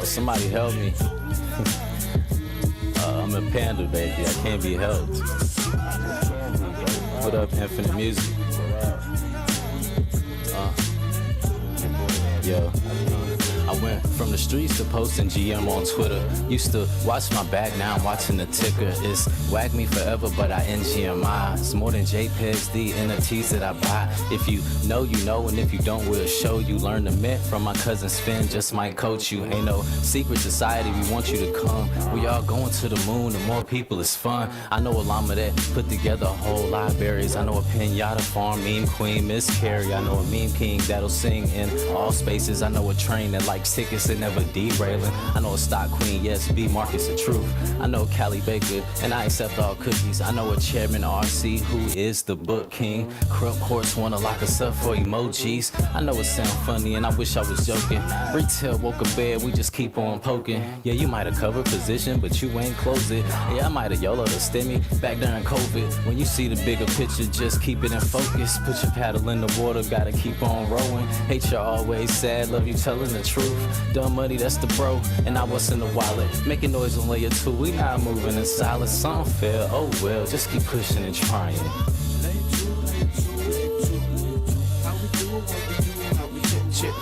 somebody help me. I'm a panda, baby. I can't be helped. What up, Infinite Music? Yo. I went from the streets to posting GM on Twitter. Used to watch my back, now I'm watching the ticker. It's wag me forever, but I NGMI. It's more than JPEGs, the NFTs that I buy. If you know, you know, and if you don't, we'll show you. Learn the myth from my cousin Spin, just might coach you. Ain't no secret society, we want you to come. We all going to the moon, the more people it's fun. I know a llama that put together whole libraries. I know a pinata farm, meme queen, Miss Carrie. I know a meme king that'll sing in all spaces. I know a train that likes tickets and never derailing. I know a stock queen, yes, B Marcus the truth. I know Callie Baker, and I accept all cookies. I know a chairman RC who is the book king. Crump Horse wanna lock us up for emojis. I know it sound funny and I wish I was joking. Retail woke a bed, we just keep on poking. Yeah, you might have covered position, but you ain't close it. Yeah, I might have YOLO the stimmy back during COVID. When you see the bigger picture, just keep it in focus. Put your paddle in the water, gotta keep on rowing. Hate you always sad, love you telling the truth. Dumb money, that's the bro, and I was in the wallet. Making noise on layer 2, we not moving in silence. Some fail, oh well, just keep pushing and trying.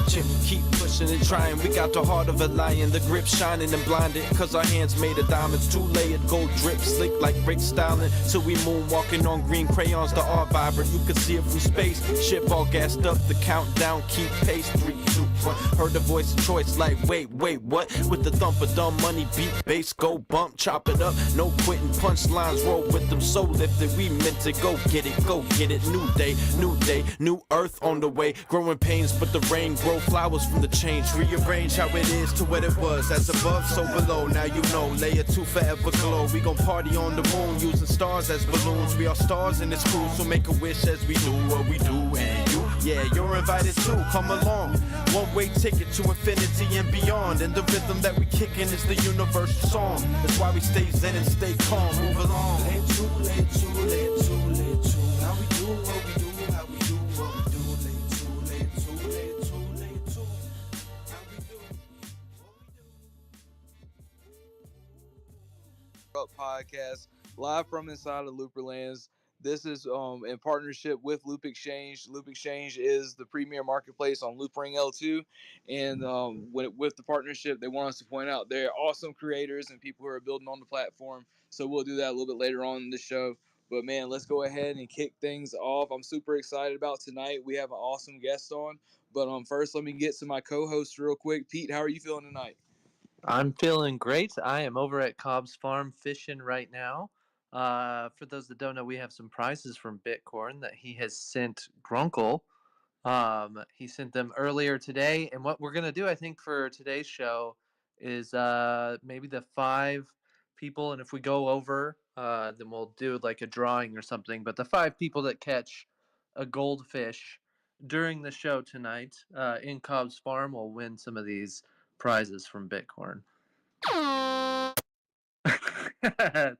Chip, keep pushing and trying. We got the heart of a lion, the grip shining and blinded. Cause our hands made of diamonds, 2-layered gold drip, slick like Rick styling. So we moonwalking on green crayons, the art vibrant. You can see it from space. Ship all gassed up, the countdown, keep pace. 3, 2, 1. Heard the voice of choice like, wait, what? With the thump of dumb money, beat, bass, go bump, chop it up. No quitting, punchlines roll with them so lifted. We meant to go get it, go get it. New day, new earth on the way. Growing pains, but the rain grow flowers from the change. Rearrange how it is to what it was. As above, so below. Now you know, layer 2 forever glow. We gon' party on the moon using stars as balloons. We are stars in this crew, so make a wish as we do what we do. And you, yeah, you're invited too. Come along. One-way ticket to infinity and beyond. And the rhythm that we kickin' is the universal song. That's why we stay zen and stay calm. Move along. Layer 2, layer 2, layer 2, layer 2. How we do what we do, how we do what we do. Layer 2, layer 2, layer 2, layer 2. How we do what we do. Up podcast live from inside of Looperlands. This is in partnership with Loop Exchange. Loop Exchange is the premier marketplace on Loopring L2, and with the partnership, they want us to point out they're awesome creators and people who are building on the platform. So we'll do that a little bit later on in the show. But man, let's go ahead and kick things off. I'm super excited about tonight. We have an awesome guest on. But first, let me get to my co-host real quick. Pete, how are you feeling tonight? I'm feeling great. I am over at Cobb's Farm fishing right now. For those that don't know, we have some prizes from Bitcorn that he has sent Grunkle. He sent them earlier today. And what we're going to do, I think, for today's show is maybe the 5 people. And if we go over, then we'll do like a drawing or something. But the 5 people that catch a goldfish during the show tonight in Cobb's Farm will win some of these prizes from Bitcorn.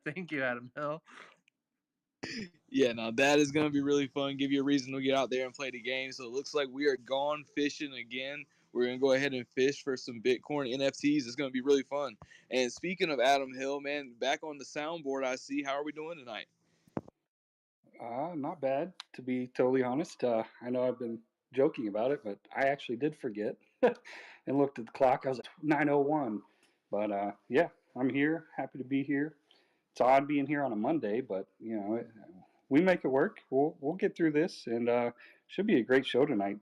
Thank you, Adam Hill. Yeah, now that is going to be really fun. Give you a reason to get out there and play the game. So it looks like we are gone fishing again. We're going to go ahead and fish for some Bitcoin NFTs. It's going to be really fun. And speaking of Adam Hill, man, back on the soundboard, I see. How are we doing tonight? Not bad, to be totally honest. I know I've been joking about it, but I actually did forget and looked at the clock. I was at 9:01. But yeah, I'm here. Happy to be here. It's odd being here on a Monday, but you know, we make it work. We'll get through this, and should be a great show tonight.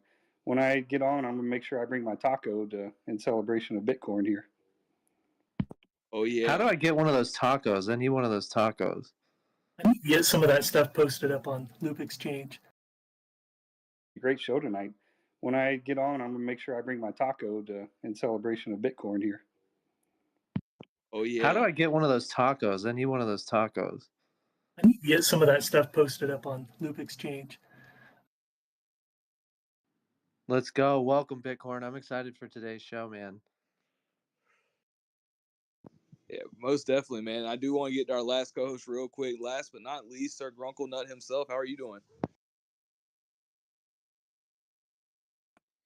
When I get on, I'm gonna make sure I bring my taco in celebration of Bitcoin here. Oh yeah. How do I get one of those tacos? I need one of those tacos. I need to get some of that stuff posted up on Loop Exchange. Great show tonight. When I get on, I'm gonna make sure I bring my taco in celebration of Bitcoin here. Oh yeah. How do I get one of those tacos? I need one of those tacos. I need to get some of that stuff posted up on Loop Exchange. Let's go. Welcome, Bitcoin. I'm excited for today's show, man. Yeah, most definitely, man. I do want to get to our last co-host real quick. Last but not least, Sir Grunkle Nut himself. How are you doing?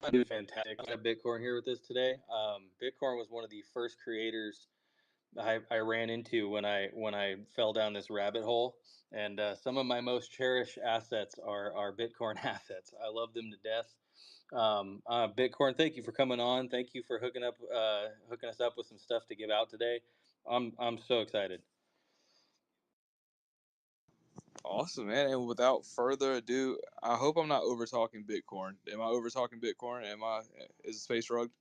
I'm doing fantastic. I have Bitcoin here with us today. Bitcoin was one of the first creators I ran into when I fell down this rabbit hole, and some of my most cherished assets are Bitcoin assets. I love them to death. Bitcoin, thank you for coming on. Thank you for hooking us up with some stuff to give out today. I'm so excited. Awesome, man. And without further ado, I hope I'm not over talking Bitcoin. Am I over talking Bitcoin? Is the space rugged?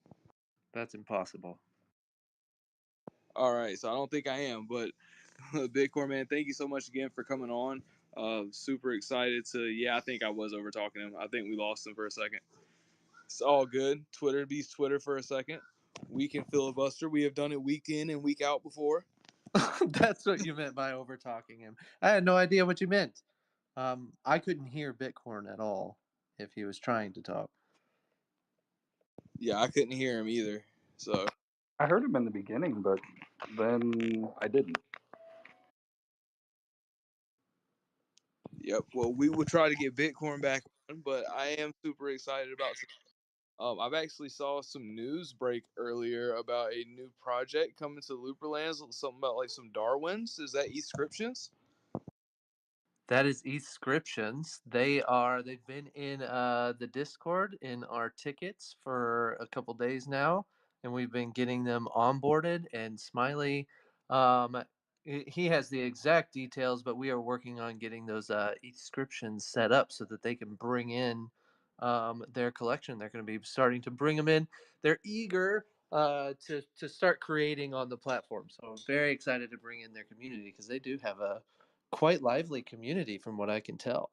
That's impossible. All right, so I don't think I am, but Bitcoin, man, thank you so much again for coming on. Super excited to, yeah, I think I was over talking him. I think we lost him for a second. It's all good. Twitter beats Twitter for a second. We can filibuster. We have done it week in and week out before. That's what you meant by over talking him. I had no idea what you meant. I couldn't hear Bitcoin at all if he was trying to talk. Yeah, I couldn't hear him either. So, I heard him in the beginning, but then I didn't. yep. Well, we will try to get Bitcoin back on, but I am super excited about. I've actually saw some news break earlier about a new project coming to Looperlands. Something about like some Darwins. Is that Escriptions? That is Escriptions. They've been in the Discord in our tickets for a couple days now, and we've been getting them onboarded. And Smiley, um, he has the exact details, but we are working on getting those Escriptions set up so that they can bring in their collection. They're going to be starting to bring them in. They're eager to start creating on the platform. So I'm very excited to bring in their community because they do have a quite lively community from what I can tell.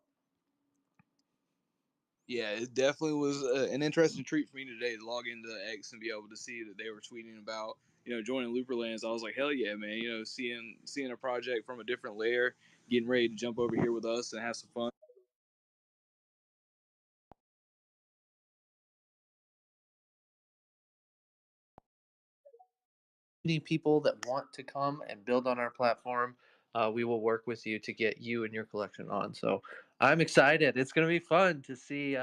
Yeah, it definitely was an interesting treat for me today to log into X and be able to see that they were tweeting about joining Looperlands. I was like, hell yeah, man! Seeing a project from a different layer, getting ready to jump over here with us and have some fun. Any people that want to come and build on our platform, we will work with you to get you and your collection on. So I'm excited. It's going to be fun to see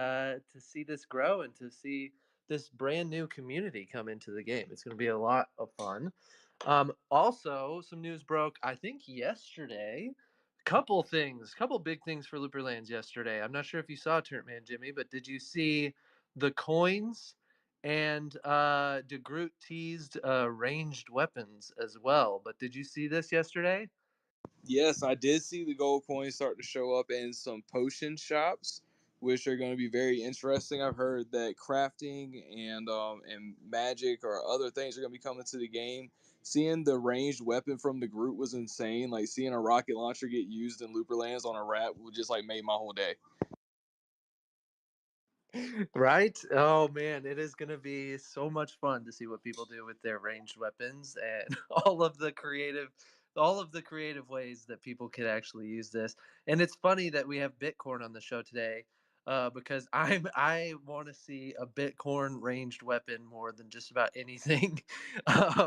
this grow and to see this brand new community come into the game. It's going to be a lot of fun. Also, some news broke, I think yesterday. Couple big things for Looperlands yesterday. I'm not sure if you saw Turnt Man Jimmy, but did you see the coins? And DeGroot teased ranged weapons as well. But did you see this yesterday? Yes, I did see the gold coins start to show up in some potion shops, which are going to be very interesting. I've heard that crafting and magic or other things are going to be coming to the game. Seeing the ranged weapon from the group was insane. Like seeing a rocket launcher get used in Looperlands on a rat would just like made my whole day. Right? Oh man, it is going to be so much fun to see what people do with their ranged weapons and all of the creative ways that people could actually use this. And it's funny that we have Bitcoin on the show today because I want to see a Bitcoin ranged weapon more than just about anything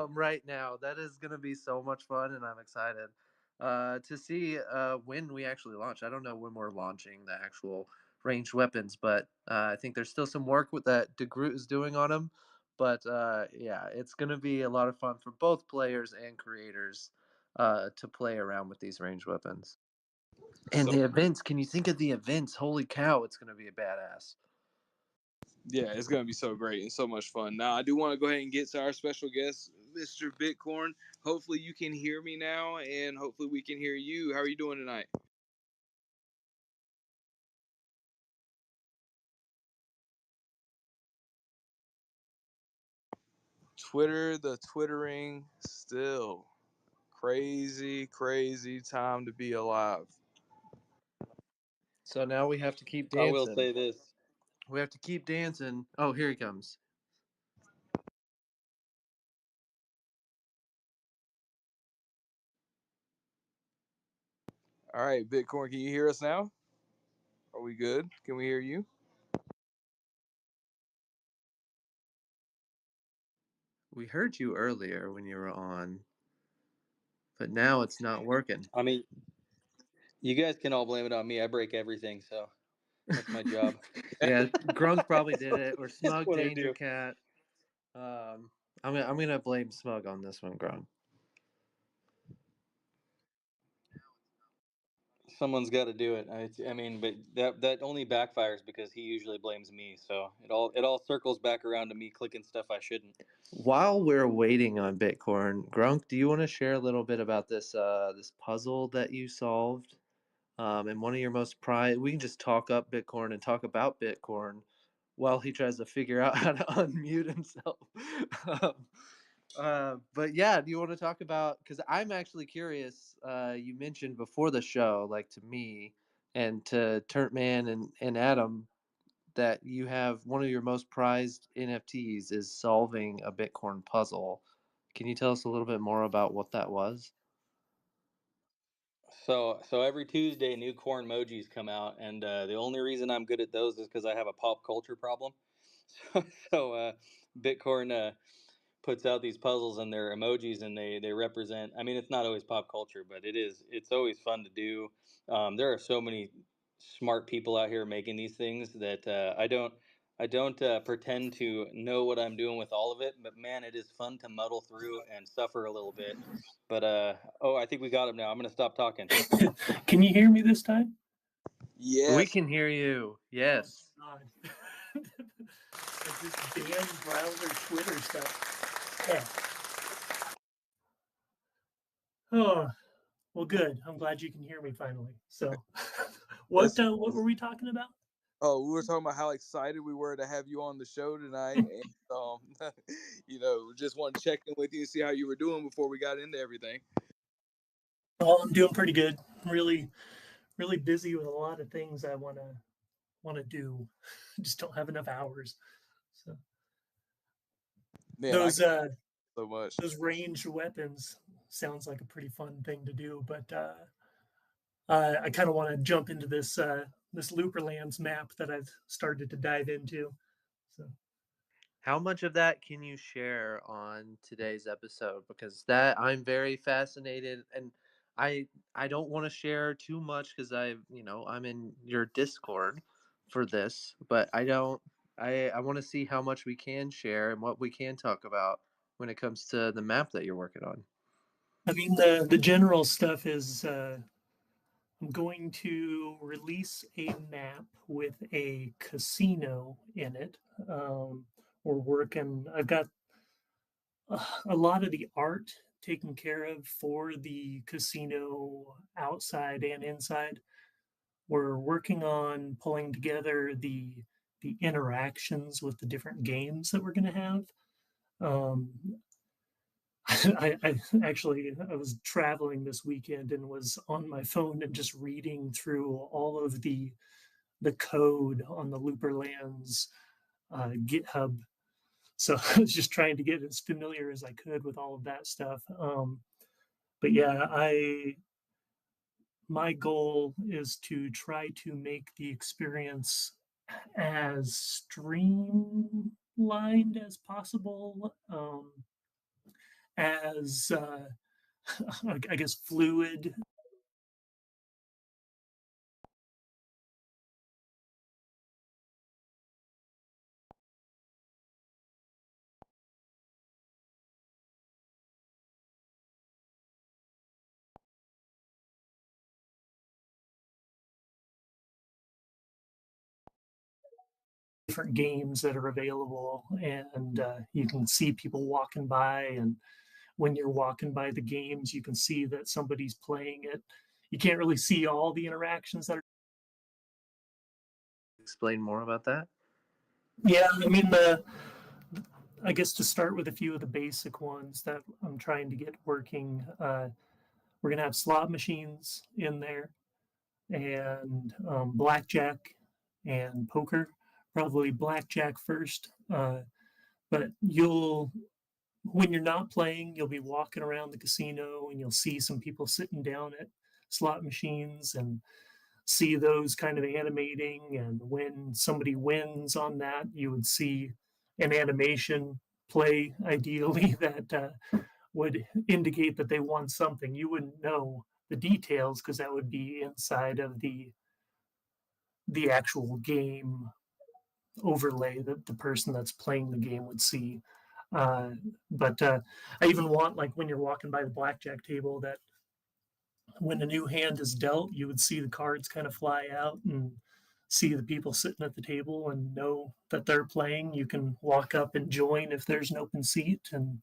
right now. That is going to be so much fun, and I'm excited to see when we actually launch. I don't know when we're launching the actual ranged weapons, but I think there's still some work with that DeGroot is doing on them. But yeah, it's going to be a lot of fun for both players and creators to play around with these ranged weapons. And So the events, can you think of the events? Holy cow, it's going to be a badass. yeah, it's going to be so great and so much fun. Now I do want to go ahead and get to our special guest, Mr. Bitcoin. Hopefully you can hear me now, and hopefully we can hear you. How are you doing tonight? Twitter, the twittering, still crazy, crazy time to be alive. So now we have to keep I will dancing. say this. We have to keep dancing. Oh, here he comes. All right, Bitcoin, can you hear us now? Are we good? Can we hear you? We heard you earlier when you were on, but now it's not working. I mean, you guys can all blame it on me. I break everything, so That's my job. Yeah, Grunk probably did it, or That's Smug what I Danger do. Cat. I'm gonna blame Smug on this one, Grunk. Someone's got to do it. I mean, but that only backfires because he usually blames me. So it all circles back around to me clicking stuff I shouldn't. While we're waiting on Bitcoin, Grunk, do you want to share a little bit about this puzzle that you solved? And one of your most prized, we can just talk up Bitcoin and talk about Bitcoin while he tries to figure out how to unmute himself. um, but yeah, do you want to talk about, because I'm actually curious, you mentioned before the show, like to me and to Turtman and Adam, that you have one of your most prized NFTs is solving a Bitcoin puzzle. Can you tell us a little bit more about what that was? So every Tuesday, new corn emojis come out, and the only reason I'm good at those is because I have a pop culture problem. So Bitcoin puts out these puzzles and their emojis, and they represent. I mean, it's not always pop culture, but it's always fun to do. There are so many smart people out here making these things that I don't pretend to know what I'm doing with all of it, but man, it is fun to muddle through and suffer a little bit. But oh, I think we got him now. I'm gonna stop talking. Can you hear me this time? We Yes. can hear you. Yes. Oh, God. Like this damn browser Twitter stuff. Yeah. Oh, well, good. I'm glad you can hear me finally. So, That's, what were we talking about? oh, we were talking about how excited we were to have you on the show tonight, and just want to check in with you and see how you were doing before we got into everything. Oh, I'm doing pretty good. Really, really busy with a lot of things I want to do. Just don't have enough hours. So Man, I those can so much. those ranged weapons sounds like a pretty fun thing to do, but I kind of want to jump into this Looperlands map that I've started to dive into. So How much of that can you share on today's episode? Because that I'm very fascinated, and I don't want to share too much because I'm in your Discord for this, but I don't I want to see how much we can share and what we can talk about when it comes to the map that you're working on. I mean the general stuff is I'm going to release a map with a casino in it. We're working. I've got a lot of the art taken care of for the casino outside and inside. We're working on pulling together the interactions with the different games that we're going to have. Um, I actually I was traveling this weekend and was on my phone and just reading through all of the code on the Looperlands GitHub. So I was just trying to get as familiar as I could with all of that stuff. But yeah, I my goal is to try to make the experience as streamlined as possible, as I guess fluid. Different games that are available, and you can see people walking by, and when you're walking by the games you can see that somebody's playing it. You can't really see all the interactions that are. Explain more about that. Yeah, I mean I guess to start with a few of the basic ones that I'm trying to get working, we're going to have slot machines in there, and blackjack and poker. Probably blackjack first, but you'll when you're not playing, you'll be walking around the casino and you'll see some people sitting down at slot machines and see those kind of animating. And when somebody wins on that, you would see an animation play, ideally, that would indicate that they won something. You wouldn't know the details because that would be inside of the actual game overlay that the person that's playing the game would see. But I even want, like, when you're walking by the blackjack table, that when a new hand is dealt, you would see the cards kind of fly out and see the people sitting at the table and know that they're playing. You can walk up and join if there's an open seat. And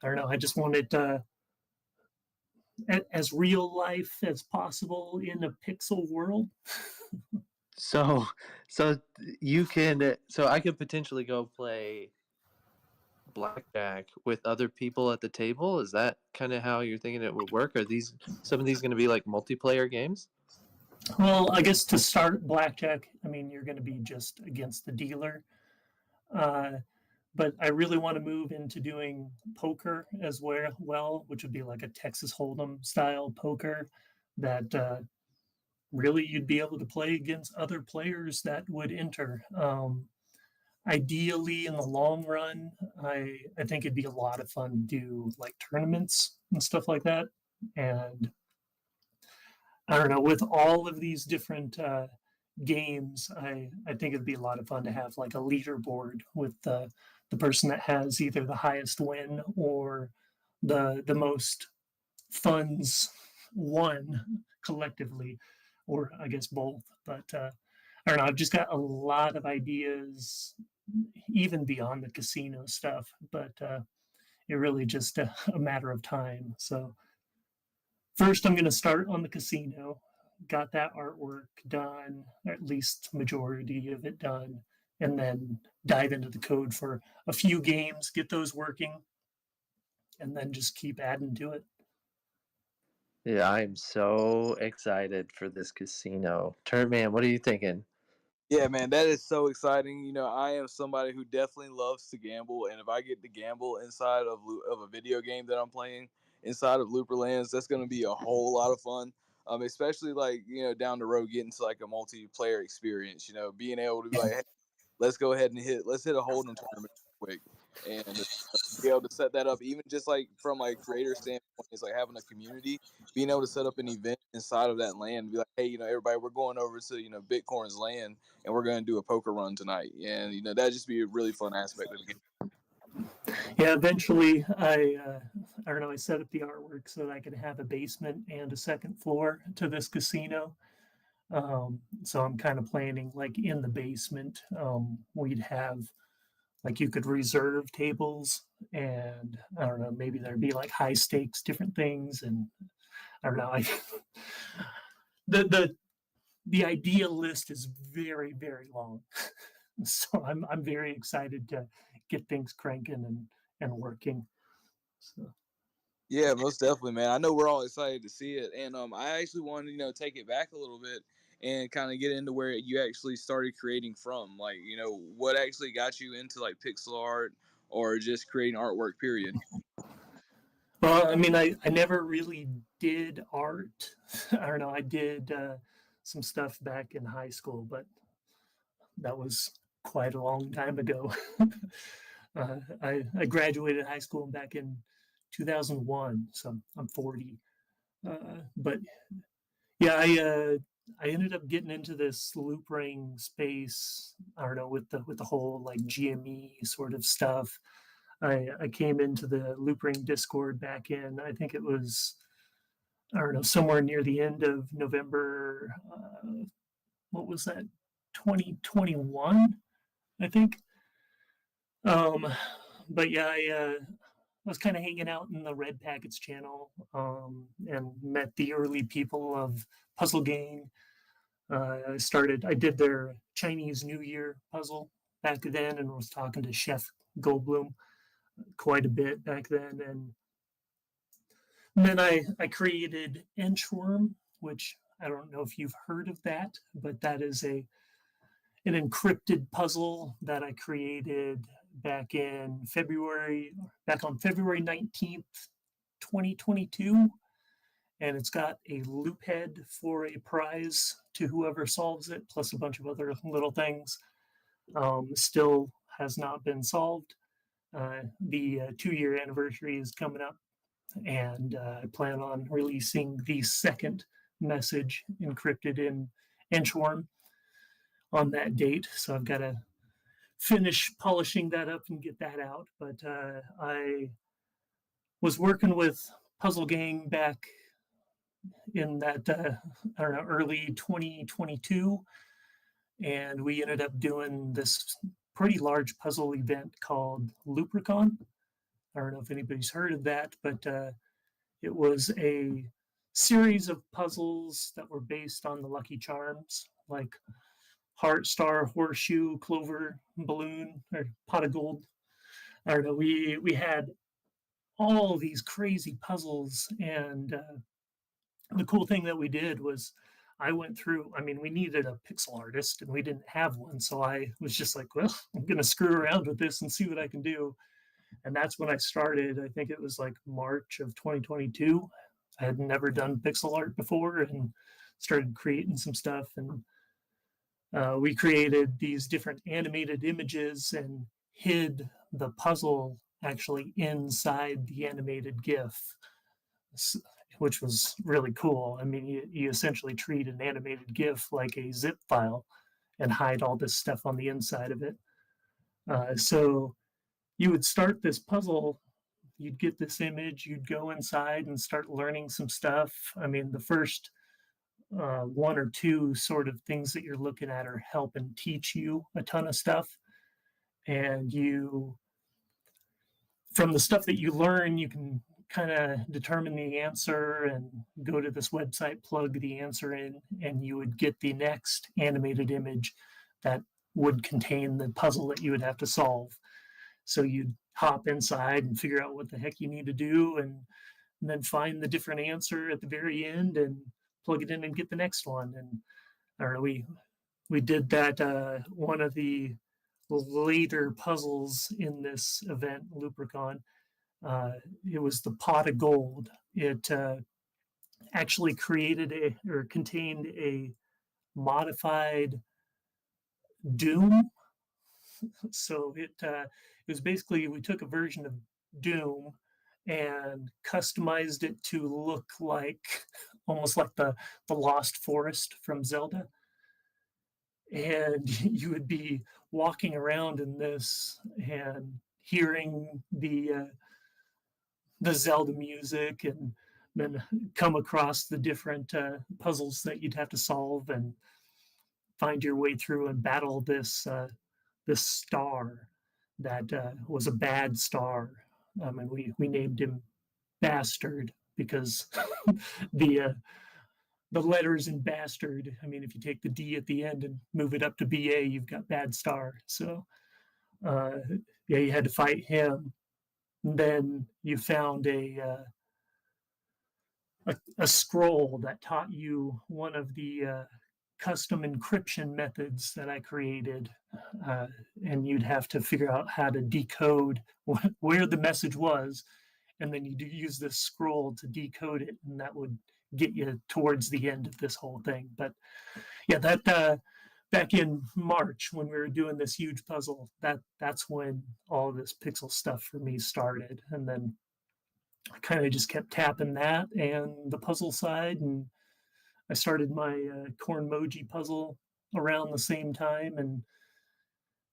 I don't know, I just want it as real life as possible in a pixel world. So, so you can, so I could potentially go play blackjack with other people at the table. Is that kind of how you're thinking it would work? Are these some of these going to be like multiplayer games? Well, I guess to start blackjack, I mean, you're going to be just against the dealer. Uh, but I really want to move into doing poker as well, which would be like a Texas Hold'em style poker that really you'd be able to play against other players that would enter. Ideally, in the long run, I think it'd be a lot of fun to do like tournaments and stuff like that. And I don't know, with all of these different games, I think it'd be a lot of fun to have like a leaderboard with the person that has either the highest win or the most funds won collectively, or I guess both. But I don't know. I've just got a lot of ideas, even beyond the casino stuff. But it really just a matter of time. So first, I'm going to start on the casino. Got that artwork done, or at least majority of it done, and then dive into the code for a few games, get those working, and then just keep adding to it. Yeah, I'm so excited for this casino. Turn man, what are you thinking? Yeah, man, that is so exciting. I am somebody who definitely loves to gamble, and if I get to gamble inside of a video game that I'm playing inside of Looperlands, that's going to be a whole lot of fun. Especially like down the road, getting to like a multiplayer experience. Being able to be like, hey, let's hit a hold'em tournament quick, and be able to set that up, even just like from like creator standpoint, it's like having a community, being able to set up an event inside of that land, be like, hey, everybody, we're going over to Bitcoin's land, and we're going to do a poker run tonight, and that'd just be a really fun aspect of the game. Yeah, eventually I don't know, I set up the artwork so that I could have a basement and a second floor to this casino. So I'm kind of planning like in the basement, we'd have like you could reserve tables, and I don't know, maybe there'd be like high stakes different things. And I don't know, the the idea list is very, very long. So I'm very excited to get things cranking and working. So Yeah, most definitely, man. I know we're all excited to see it, and I actually wanted to take it back a little bit and kind of get into where you actually started creating from. Like, what actually got you into like pixel art or just creating artwork, period. well, I mean, I never really did art. I don't know, I did some stuff back in high school, but that was quite a long time ago. I graduated high school back in 2001, so I'm 40. But yeah, I ended up getting into this loop ring space. I don't know, with the whole like GME sort of stuff. I came into the loop ring Discord back in, I think it was, I don't know, somewhere near the end of November. What was that? 2021, I think. Um, but yeah, I was kind of hanging out in the Red Packets channel, and met the early people of Puzzle Gang. I did their Chinese New Year puzzle back then, and was talking to Chef Goldblum quite a bit back then. And then I created Inchworm, which I don't know if you've heard of that, but that is an encrypted puzzle that I created back on February 19th, 2022. And it's got a loop head for a prize to whoever solves it, plus a bunch of other little things. Still has not been solved. The 2-year anniversary is coming up, and I plan on releasing the second message encrypted in inchworm on that date. So I've got to finish polishing that up and get that out. But I was working with Puzzle Gang back in that, I don't know, early 2022. And we ended up doing this pretty large puzzle event called Lupricon. I don't know if anybody's heard of that, but it was a series of puzzles that were based on the Lucky Charms, like Heart, Star, Horseshoe, Clover, Balloon, or Pot of Gold. I don't know. We had all these crazy puzzles, and the cool thing that we did was I went through. I mean, we needed a pixel artist, and we didn't have one, so I was just like, well, I'm gonna screw around with this and see what I can do. And that's when I started. I think it was like March of 2022. I had never done pixel art before and started creating some stuff. And we created these different animated images and hid the puzzle actually inside the animated GIF, which was really cool. I mean, you essentially treat an animated GIF like a zip file and hide all this stuff on the inside of it. So you would start this puzzle, you'd get this image, you'd go inside and start learning some stuff. I mean, the first one or two sort of things that you're looking at are helping teach you a ton of stuff. And you, from the stuff that you learn, you can kind of determine the answer and go to this website, plug the answer in, and you would get the next animated image that would contain the puzzle that you would have to solve. So you'd hop inside and figure out what the heck you need to do, and then find the different answer at the very end and plug it in and get the next one. And I don't know, we did that. One of the later puzzles in this event, Lupricon, it was the Pot of Gold. It actually contained a modified Doom. So it was basically, we took a version of Doom and customized it to look like almost like the Lost Forest from Zelda. And you would be walking around in this and hearing the Zelda music, and then come across the different puzzles that you'd have to solve and find your way through and battle this star that was a bad star. And we named him Bastard because the letters in Bastard. I mean, if you take the D at the end and move it up to BA, you've got Bad Star. So yeah, you had to fight him. And then you found a scroll that taught you one of the custom encryption methods that I created, and you'd have to figure out how to decode where the message was, and then you use this scroll to decode it, and that would get you towards the end of this whole thing. But yeah, that back in March when we were doing this huge puzzle, that's when all this pixel stuff for me started, and then I kind of just kept tapping that and the puzzle side, and I started my Cornmoji puzzle around the same time. And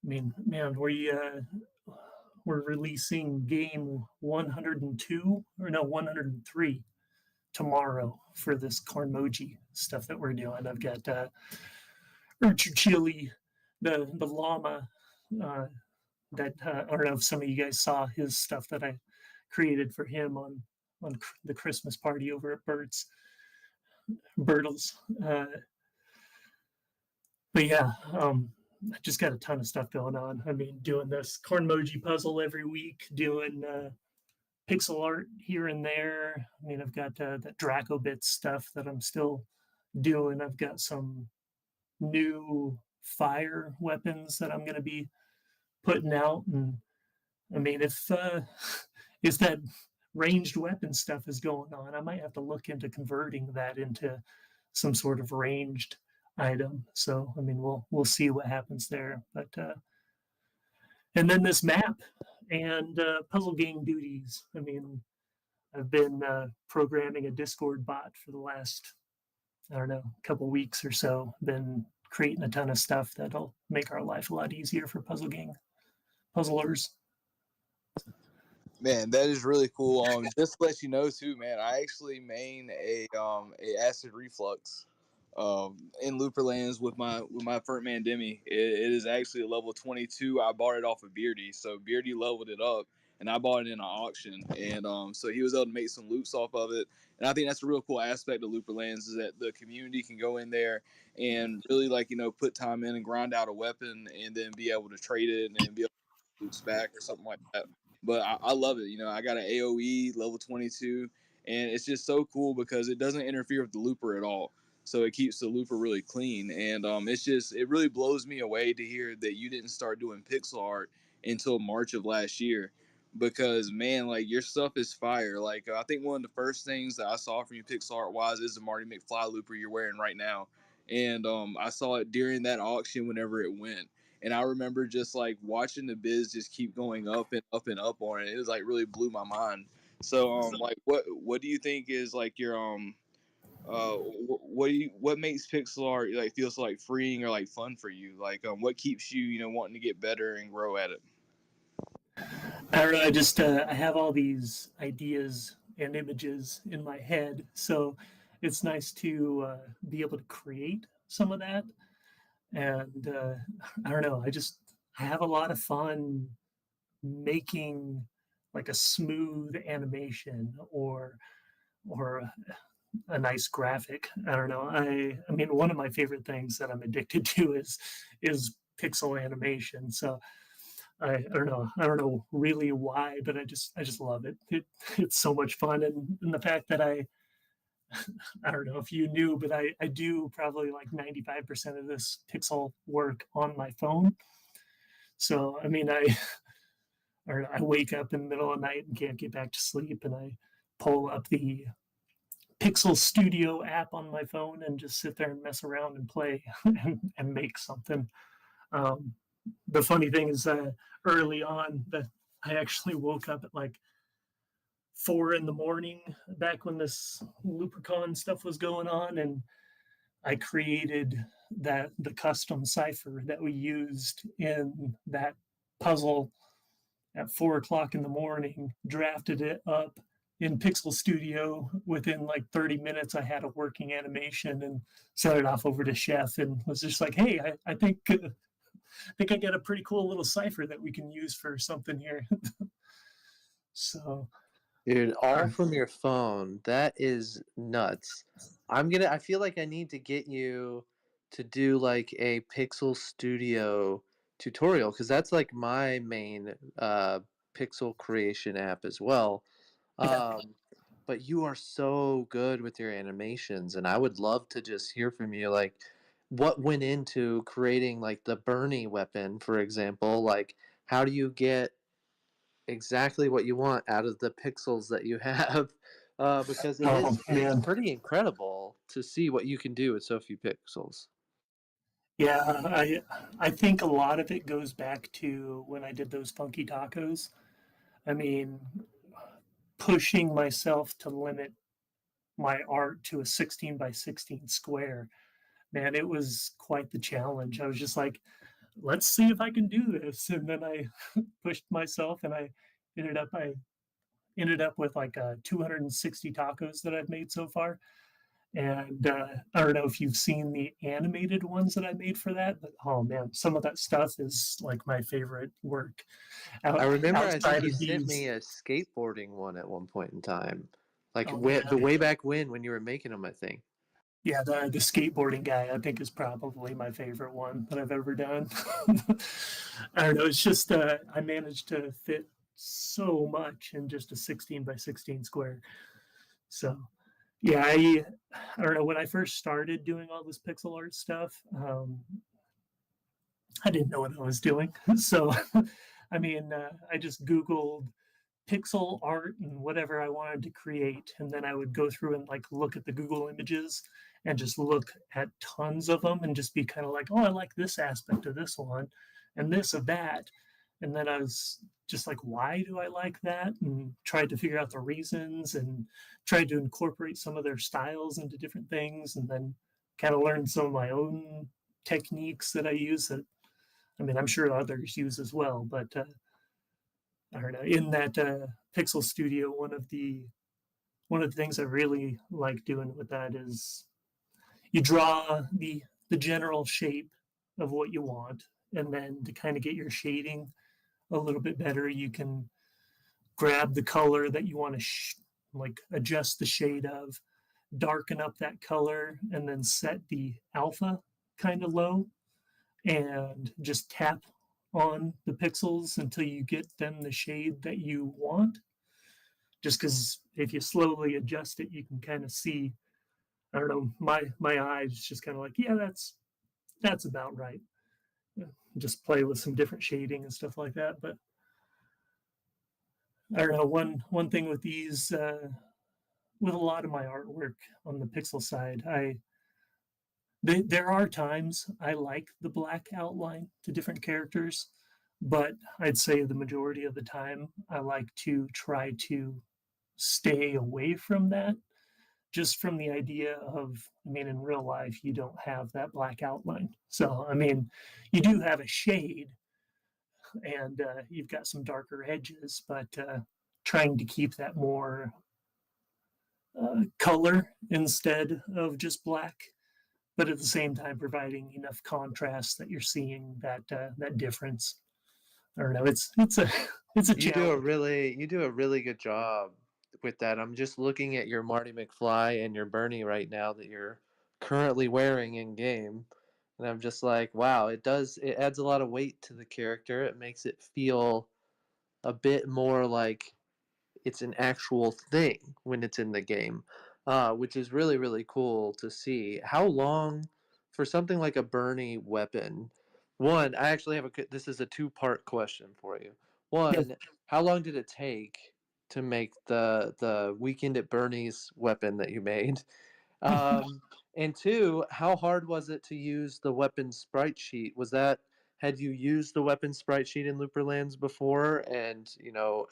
I mean, man, we're releasing game 102 or no 103 tomorrow for this Cornmoji stuff that we're doing. I've got Chili, the llama. That I don't know if some of you guys saw his stuff that I created for him on the Christmas party over at Bertles. But yeah, I just got a ton of stuff going on. I mean, doing this Cornmoji puzzle every week, doing pixel art here and there. I mean, I've got that Dracobit stuff that I'm still doing. I've got some new fire weapons that I'm going to be putting out. And I mean, if that ranged weapon stuff is going on, I might have to look into converting that into some sort of ranged item. So I mean, we'll see what happens there. But and then this map and puzzle game duties. I mean, I've been programming a Discord bot for the last I don't know, couple weeks or so, been creating a ton of stuff that'll make our life a lot easier for puzzlers. Man, that is really cool. Just to let you know too, man, I actually main a acid reflux in Looperlands with my Furt Man Demi. It is actually a level 22. I bought it off of Beardy, so Beardy leveled it up, and I bought it in an auction, and so he was able to make some loops off of it. And I think that's a real cool aspect of Looperlands is that the community can go in there and really put time in and grind out a weapon, and then be able to trade it and be able to loops back or something like that. But I love it. I got an AOE level 22, and it's just so cool because it doesn't interfere with the looper at all. So it keeps the looper really clean, and it really blows me away to hear that you didn't start doing pixel art until March of last year, because man, like your stuff is fire. Like I think one of the first things that I saw from you pixel art wise is the Marty McFly looper you're wearing right now, and I saw it during that auction whenever it went. And I remember just like watching the biz just keep going up and up and up on it. It was like really blew my mind. So like what do you think is like your what makes pixel art like feels like freeing or like fun for you? Like what keeps you wanting to get better and grow at it? I don't know. I just I have all these ideas and images in my head, so it's nice to be able to create some of that. And I don't know. I have a lot of fun making like a smooth animation or a nice graphic. I don't know. I mean, one of my favorite things that I'm addicted to is pixel animation. So I don't know. I don't know really why, but I just love it. It's so much fun, and the fact that I don't know if you knew, but I do probably like 95% of this pixel work on my phone. So I mean, I wake up in the middle of the night and can't get back to sleep, and I pull up the Pixel Studio app on my phone and just sit there and mess around and play and make something. Um, the funny thing is, early on, that I actually woke up at like 4 in the morning back when this LuperCon stuff was going on, and I created the custom cipher that we used in that puzzle at 4 o'clock in the morning, drafted it up in Pixel Studio. Within like 30 minutes, I had a working animation and sent it off over to Chef and was just like, hey, I think I got a pretty cool little cipher that we can use for something here. So, Dude, all from your phone. That is nuts. I feel like I need to get you to do like a Pixel Studio tutorial because that's like my main pixel creation app as well. yeah. But you are so good with your animations, and I would love to just hear from you like what went into creating like the Bernie weapon, for example. Like, how do you get exactly what you want out of the pixels that you have? Because Oh it's man. pretty incredible to see what you can do with so few pixels. Yeah, I think a lot of it goes back to when I did those funky tacos. I mean, pushing myself to limit my art to a 16 by 16 square, man, it was quite the challenge. I was just like, let's see if I can do this. And then I pushed myself and I ended up with like 260 tacos that I've made so far. And I don't know if you've seen the animated ones that I made for that, but oh man, some of that stuff is like my favorite work. I remember I think Outside you of sent these, me a skateboarding one at one point in time. Like oh the man, way back when you were making them, I think. yeah, the skateboarding guy I think is probably my favorite one that I've ever done. I don't know. It's just I managed to fit so much in just a 16 by 16 square. So yeah, I don't know. When I first started doing all this pixel art stuff, I didn't know what I was doing. So I mean, I just Googled pixel art and whatever I wanted to create. And then I would go through and like look at the Google images and just look at tons of them and just be kind of like, oh, I like this aspect of this one and this of that. And then I was just like, why do I like that? And tried to figure out the reasons and tried to incorporate some of their styles into different things. And then kind of learned some of my own techniques that I use that, I mean, I'm sure others use as well. But I don't know, in that Pixel Studio, one of the things I really like doing with that is you draw the general shape of what you want, and then to kind of get your shading a little bit better, you can grab the color that you want to like adjust the shade of, darken up that color, and then set the alpha kind of low, and just tap on the pixels until you get them the shade that you want. Just because if you slowly adjust it, you can kind of see. I don't know. My eyes just kind of like, yeah, that's about right. Just play with some different shading and stuff like that. But I don't know. One thing with these, with a lot of my artwork on the pixel side, there are times I like the black outline to different characters, but I'd say the majority of the time I like to try to stay away from that, just from the idea of, I mean, in real life, you don't have that black outline. So, I mean, you do have a shade and you've got some darker edges, but trying to keep that more color instead of just black, but at the same time providing enough contrast that you're seeing that difference. I don't know. It's a it's a challenge. You do a really good job with that. I'm just looking at your Marty McFly and your Bernie right now that you're currently wearing in game, and I'm just like, wow, it adds a lot of weight to the character. It makes it feel a bit more like it's an actual thing when it's in the game, which is really really cool to see. How long for something like a Bernie weapon? One, I actually have this is a two-part question for you. Yeah. One, how long did it take to make the Weekend at Bernie's weapon that you made? Um, and two, how hard was it to use the weapon sprite sheet? Had you used the weapon sprite sheet in Looperlands before? And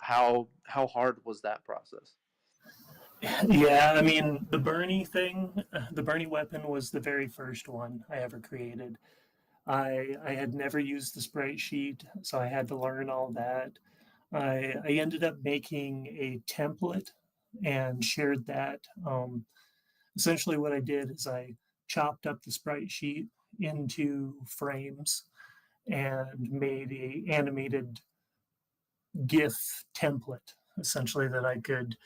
how hard was that process? Yeah, I mean, the Bernie thing, the Bernie weapon was the very first one I ever created. I had never used the sprite sheet, so I had to learn all that. I ended up making a template and shared that. Essentially, what I did is I chopped up the sprite sheet into frames and made a animated GIF template, essentially that I could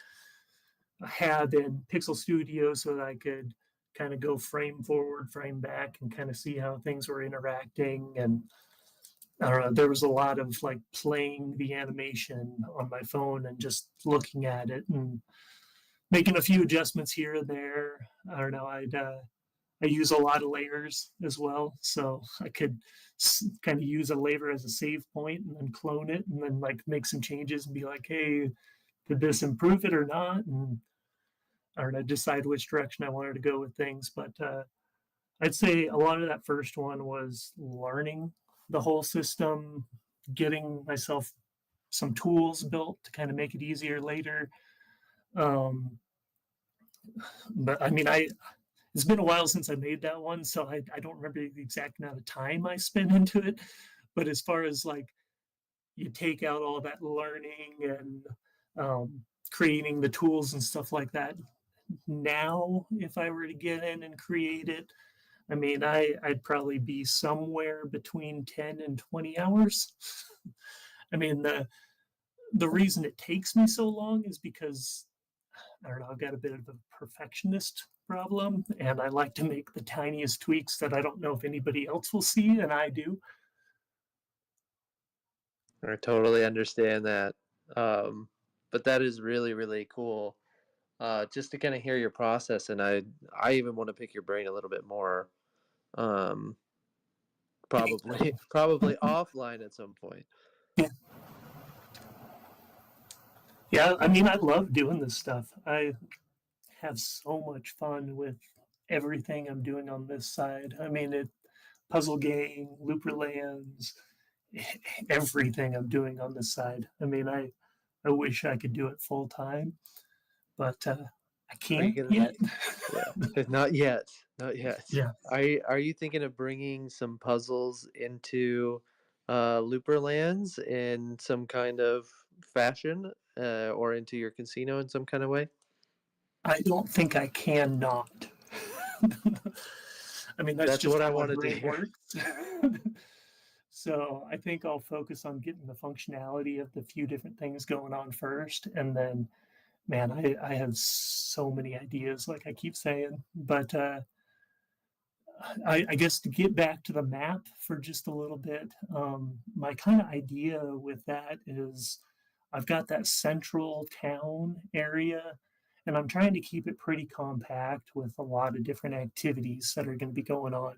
have in Pixel Studio so that I could kind of go frame forward, frame back, and kind of see how things were interacting. And I don't know, there was a lot of like playing the animation on my phone and just looking at it and making a few adjustments here and there. I don't know, I use a lot of layers as well, so I could kind of use a layer as a save point and then clone it and then like make some changes and be like, hey, did this improve it or not? And I don't know, decide which direction I wanted to go with things. But I'd say a lot of that first one was learning the whole system, getting myself some tools built to kind of make it easier later. Um, but I mean, it's been a while since I made that one, so I don't remember the exact amount of time I spent into it. But as far as like you take out all that learning and creating the tools and stuff like that, now if I were to get in and create it, I mean, I'd probably be somewhere between 10 and 20 hours. I mean, the reason it takes me so long is because I don't know, I've got a bit of a perfectionist problem and I like to make the tiniest tweaks that I don't know if anybody else will see, and I do. I totally understand that. But that is really, really cool. Just to kind of hear your process, and I even want to pick your brain a little bit more. Um, probably offline at some point. Yeah. Yeah, I mean, I love doing this stuff. I have so much fun with everything I'm doing on this side. I mean, Puzzle Gang, Looperlands, everything I'm doing on this side. I mean, I wish I could do it full time, but I Are you can't gonna? yet. Yeah, not yet, not yet. Yeah, Are you thinking of bringing some puzzles into Looperlands in some kind of fashion, or into your casino in some kind of way? I don't think I can not. I mean, that's That's just what I how my wanted to brain hear. works. So I think I'll focus on getting the functionality of the few different things going on first, and then, man, I have so many ideas, like I keep saying. But I guess to get back to the map for just a little bit, my kind of idea with that is I've got that central town area, and I'm trying to keep it pretty compact with a lot of different activities that are going to be going on.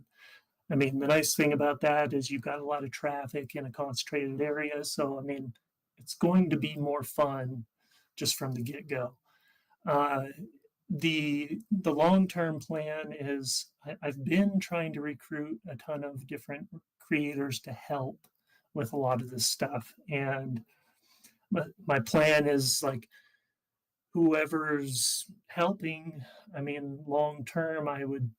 I mean, the nice thing about that is you've got a lot of traffic in a concentrated area. So, I mean, it's going to be more fun just from the get go. Uh, the long term plan is I've been trying to recruit a ton of different creators to help with a lot of this stuff, and my plan is like whoever's helping. I mean, long term, I would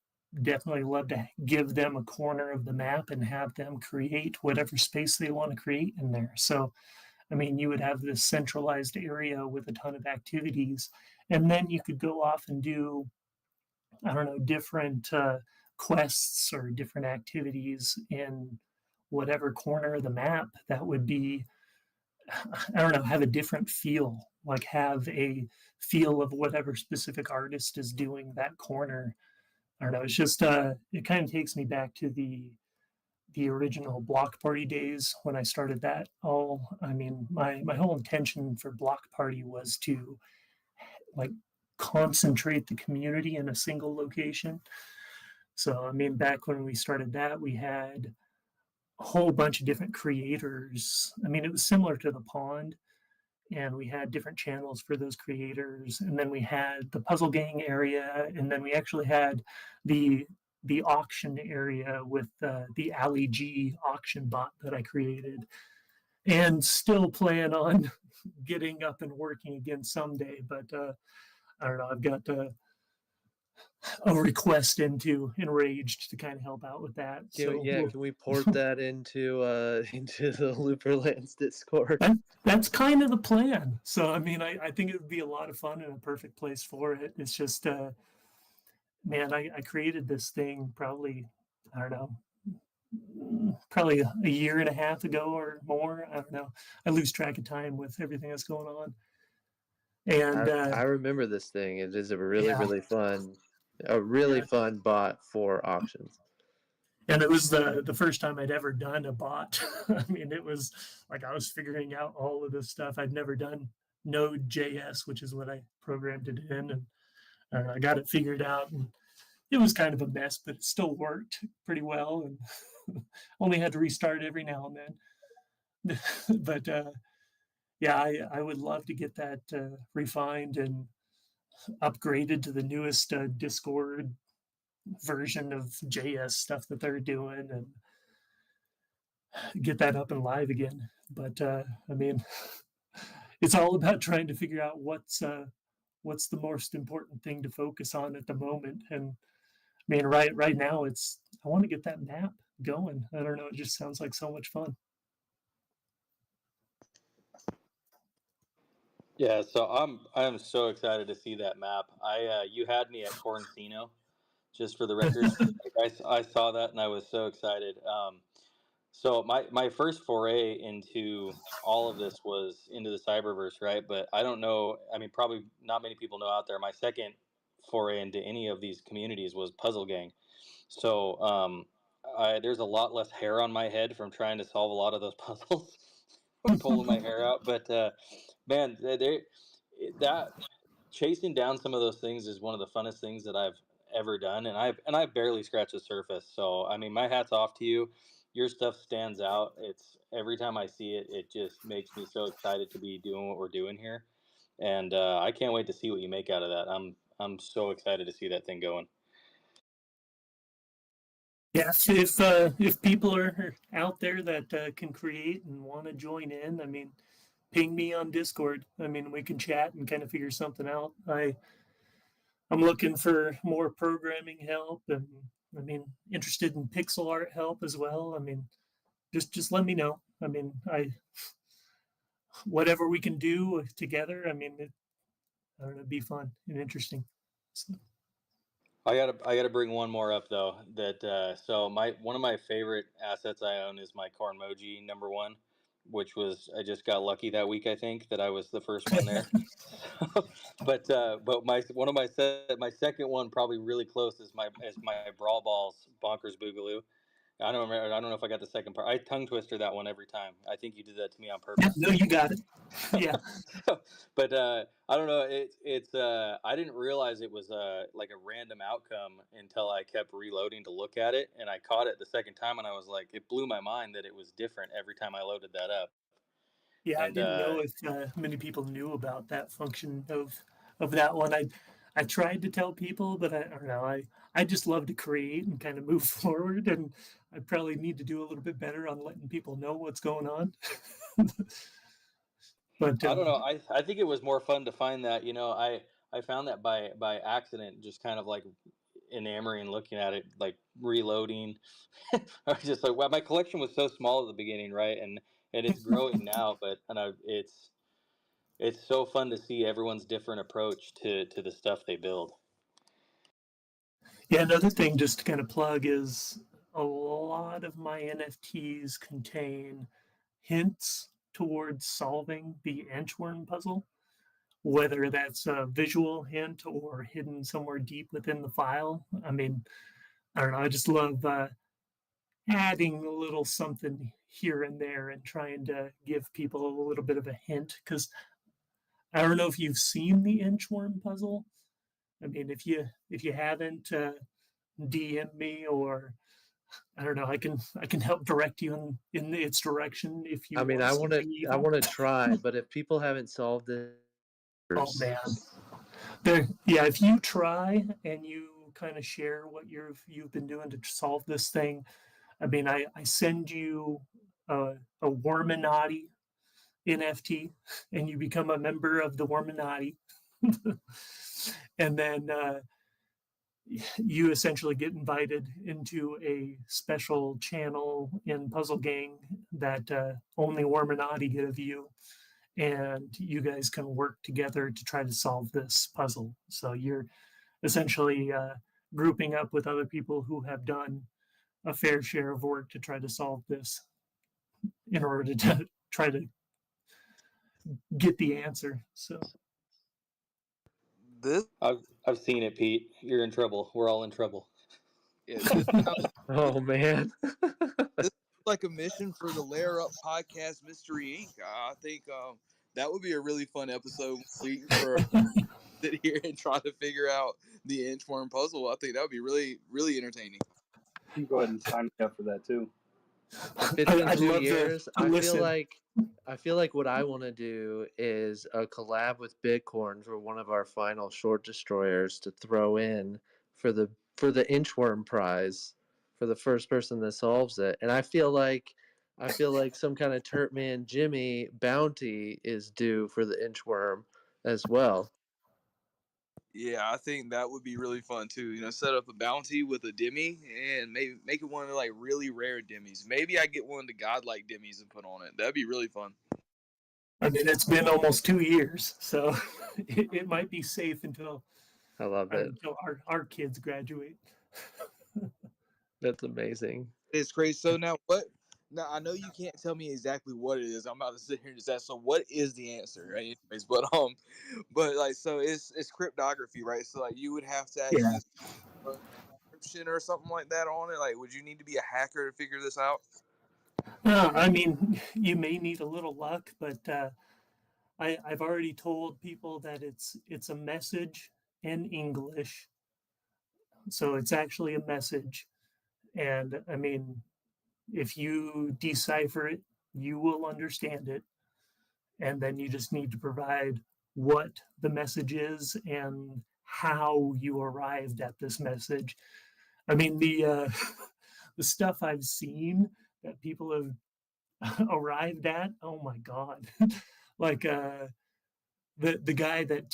definitely love to give them a corner of the map and have them create whatever space they want to create in there. So, I mean, you would have this centralized area with a ton of activities, and then you could go off and do, I don't know, different quests or different activities in whatever corner of the map that would be, I don't know, have a different feel, like have a feel of whatever specific artist is doing that corner. I don't know. It's just it kind of takes me back to the original Block Party days when I started that. All I mean, my whole intention for Block Party was to like concentrate the community in a single location. So I mean, back when we started that, we had a whole bunch of different creators. I mean, it was similar to the pond, and we had different channels for those creators, and then we had the puzzle gang area, and then we actually had the the auction area with the Ali G auction bot that I created, and still plan on getting up and working again someday. But I don't know. I've got a request into Enraged to kind of help out with that. So Yeah, we'll, can we port that into into the Looperlands Discord? that's kind of the plan. So I mean, I think it would be a lot of fun and a perfect place for it. It's just, man, I created this thing probably, I don't know, probably a year and a half ago or more. I don't know. I lose track of time with everything that's going on. I And I remember this thing. It is yeah, a really yeah. fun bot for auctions. And it was the first time I'd ever done a bot. I mean, it was like I was figuring out all of this stuff. I'd never done Node.js, which is what I programmed it in, and I got it figured out. And it was kind of a mess, but it still worked pretty well. And only had to restart every now and then. But yeah, I would love to get that refined and upgraded to the newest Discord version of JS stuff that they're doing, and get that up and live again. But I mean, it's all about trying to figure out what's the most important thing to focus on at the moment. And I mean, right now, it's I want to get that map going. I don't know. It just sounds like so much fun. Yeah, so I'm so excited to see that map. You had me at Corncino, just for the record. Like I saw that and I was so excited. So my first foray into all of this was into the cyberverse, right? But I don't know. I mean, probably not many people know out there. My second foray into any of these communities was Puzzle Gang. So there's a lot less hair on my head from trying to solve a lot of those puzzles, pulling my hair out. But man, that chasing down some of those things is one of the funnest things that I've ever done, and I've barely scratched the surface. So I mean, my hat's off to you. Your stuff stands out. It's every time I see it, it just makes me so excited to be doing what we're doing here, and I can't wait to see what you make out of that. I'm so excited to see that thing going. Yes, if people are out there that can create and want to join in, I mean, ping me on Discord. I mean, we can chat and kind of figure something out. I'm looking for more programming help, and I mean, interested in pixel art help as well. I mean, just let me know. I mean, I whatever we can do together. I mean, I don't know, it'd be fun and interesting. So, I gotta bring one more up though. That so my one of my favorite assets I own is my Cornmoji number one, which was I just got lucky that week. I think that I was the first one there. But my one of my second one probably really close is my Brawl Balls Bonkers Boogaloo. I don't remember. I don't know if I got the second part. I tongue twister that one every time. I think you did that to me on yeah, purpose. no, you got it. Yeah, So, but I don't know. It's I didn't realize it was like a random outcome until I kept reloading to look at it, and I caught it the second time, and I was like, it blew my mind that it was different every time I loaded that up. yeah. I And didn't know if many people knew about that function of that one. I tried to tell people, but I don't know. I just love to create and kind of move forward, and I probably need to do a little bit better on letting people know what's going on. But I don't know. I think it was more fun to find that. I found that by accident, just kind of like enamoring, looking at it, like reloading. I was just like, well, my collection was so small at the beginning, right? And it's growing now, but it's so fun to see everyone's different approach to the stuff they build. yeah, another thing just to kind of plug is a lot of my NFTs contain hints towards solving the inchworm puzzle, whether that's a visual hint or hidden somewhere deep within the file. I mean, I don't know. I just love adding a little something here and there and trying to give people a little bit of a hint because I don't know if you've seen the inchworm puzzle. I mean, if you haven't, DM me or I don't know. I can help direct you in its direction if you I mean, want something I evil. want to try, but if people haven't solved it, Oh man, there. Yeah, if you try and you kind of share what you've been doing to solve this thing, I mean, I send you a Worminati NFT, and you become a member of the Worminati, and then you essentially get invited into a special channel in Puzzle Gang that only Worminati get a view, and you guys can work together to try to solve this puzzle. So you're essentially grouping up with other people who have done a fair share of work to try to solve this in order to try to get the answer. So This, I've seen it, Pete. You're in trouble. We're all in trouble. yeah, this sounds oh man. this is like a mission for the Layer Up Podcast Mystery Inc. I think that would be a really fun episode waiting for sit here and try to figure out the inchworm puzzle. I think that would be really, really entertaining. You can go ahead and sign me up for that too. If it's in I'd 2 years, to listen. I feel like what I want to do is a collab with Bitcorn for one of our final short destroyers to throw in for the inchworm prize for the first person that solves it. And I feel like some kind of Turtman Jimmy bounty is due for the inchworm as well. Yeah, I think that would be really fun too. Set up a bounty with a demi and maybe make it one of the like really rare demis. Maybe I get one of the godlike demis and put on it. That'd be really fun. I mean, it's been almost 2 years, so it might be safe I love it. until our kids graduate. That's amazing. It's crazy. So now what? Now I know you can't tell me exactly what it is. I'm about to sit here and just ask. So what is the answer, right? Anyways, but like so it's cryptography, right? So like you would have to Yeah. actually put encryption or something like that on it. Like, would you need to be a hacker to figure this out? I mean, you may need a little luck, but I've already told people that it's a message in English, so it's actually a message. And I mean, if you decipher it, you will understand it, and then you just need to provide what the message is and how you arrived at this message. I mean, the the stuff I've seen that people have arrived at, oh my god. Like the guy that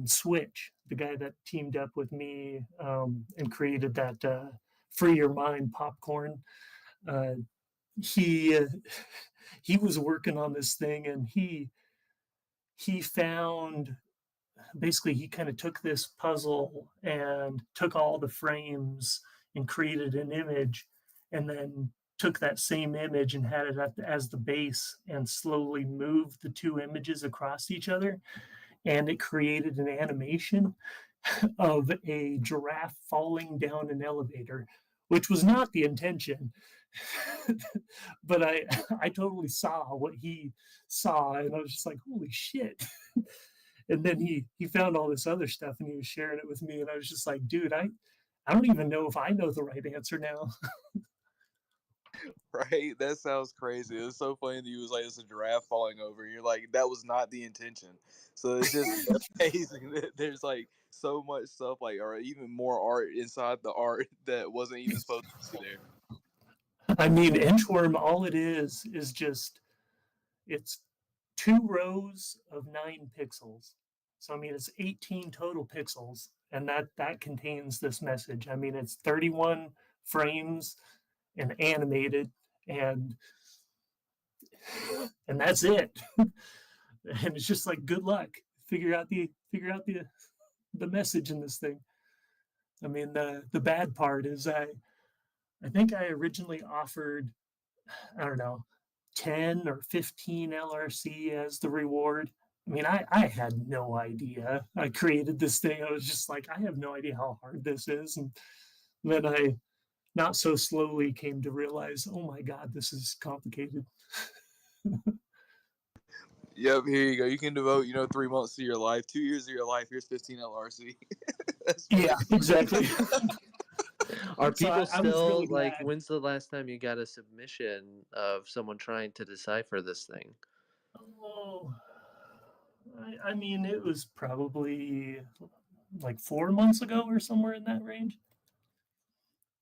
Switch, the guy that teamed up with me and created that Free Your Mind popcorn. Uh, he he was working on this thing, and he found, basically he kind of took this puzzle and took all the frames and created an image, and then took that same image and had it as the base and slowly moved the two images across each other, and it created an animation of a giraffe falling down an elevator, which was not the intention. But I totally saw what he saw, and I was just like, holy shit. And then he found all this other stuff, and he was sharing it with me, and I was just like, dude, I don't even know if I know the right answer now. Right? That sounds crazy. It's so funny that you was like, it's a giraffe falling over. You're like, that was not the intention. So it's just amazing that there's like so much stuff, like, or even more art inside the art that wasn't even supposed to be there. I mean, Inchworm, all it is just, it's 2 rows of 9 pixels. So I mean, it's 18 total pixels, and that contains this message. I mean, it's 31 frames and animated, and that's it. And it's just like, good luck. Figure out the message in this thing. I mean, the bad part is I think I originally offered, I don't know, 10 or 15 LRC as the reward. I mean, I had no idea. I created this thing. I was just like, I have no idea how hard this is. And then I, not so slowly, came to realize, oh my God, this is complicated. Yep, here you go. You can devote, 3 months of your life, 2 years of your life. Here's 15 LRC. Yeah, exactly. Are So people I was still really like, glad. when's the last time you got a submission of someone trying to decipher this thing? Oh, I mean, it was probably like 4 months ago or somewhere in that range.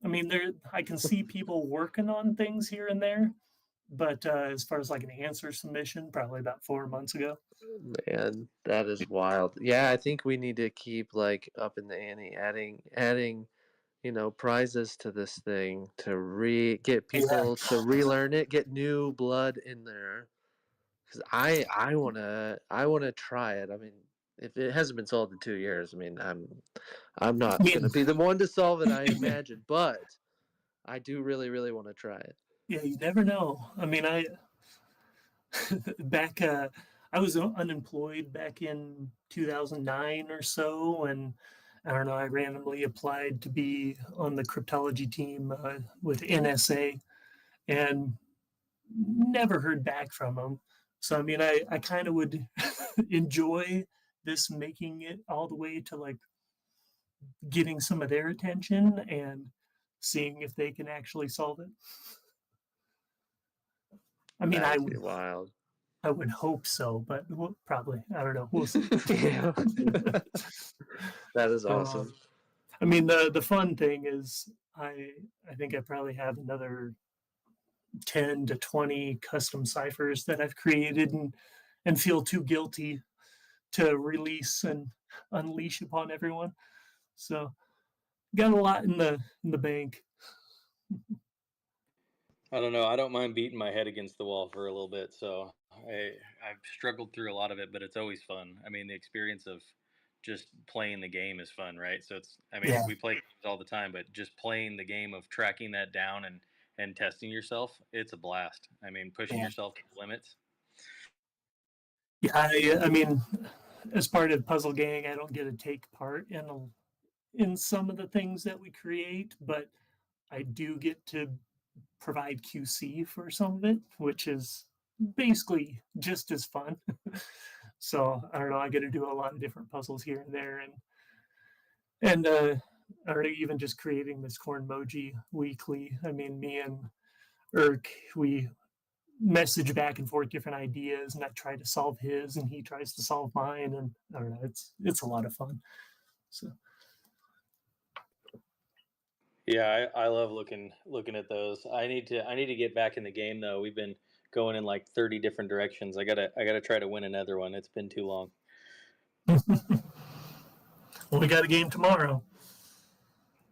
I mean, I can see people working on things here and there, but as far as like an answer submission, probably about 4 months ago. Man, that is wild. Yeah, I think we need to keep like up in the ante, adding, prizes to this thing to get people to relearn it, get new blood in there. Because I wanna try it. I mean, if it hasn't been solved in 2 years, I mean, I'm I not mean, gonna be the one to solve it, I imagine, but I do really, really want to try it. yeah, you never know. I mean, back I was unemployed back in 2009 or so, and I don't know, I randomly applied to be on the cryptology team with NSA, and never heard back from them. So I mean, I kind of would enjoy this, making it all the way to like getting some of their attention and seeing if they can actually solve it. I mean, That would be wild. I would hope so, but probably, I don't know. We'll see. Yeah. That is awesome. I mean, the fun thing is, I think I probably have another 10 to 20 custom ciphers that I've created, and feel too guilty to release and unleash upon everyone. So got a lot in the bank. I don't know. I don't mind beating my head against the wall for a little bit. So I've struggled through a lot of it, but it's always fun. I mean, the experience of just playing the game is fun, right? So Yeah. we play games all the time, but just playing the game of tracking that down and testing yourself, it's a blast. I mean, pushing yourself to the limits. Yeah, I mean, as part of Puzzle Gang, I don't get to take part in some of the things that we create, but I do get to provide QC for some of it, which is basically just as fun. So I don't know, I get to do a lot of different puzzles here and there, and I don't know, even just creating this Cornmoji weekly. I mean, me and Irk, we message back and forth different ideas, and I try to solve his, and he tries to solve mine, and I don't know, it's a lot of fun. So Yeah, I love looking at those. I need to get back in the game though. We've been going in like 30 different directions. I gotta try to win another one. It's been too long. Well, we got a game tomorrow.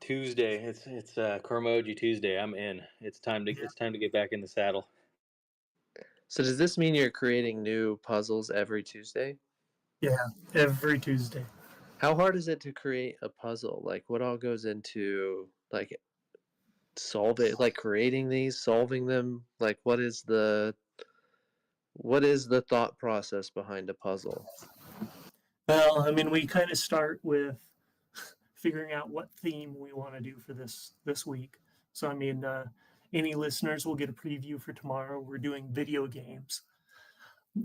Tuesday. It's Cormoji Tuesday. I'm in. Yeah. It's time to get back in the saddle. So does this mean you're creating new puzzles every Tuesday? Yeah, every Tuesday. How hard is it to create a puzzle? Like what all goes into like creating these, solving them? Like what is the thought process behind a puzzle? Well, I mean, we kind of start with figuring out what theme we want to do for this week. So, I mean, any listeners will get a preview for tomorrow. We're doing video games,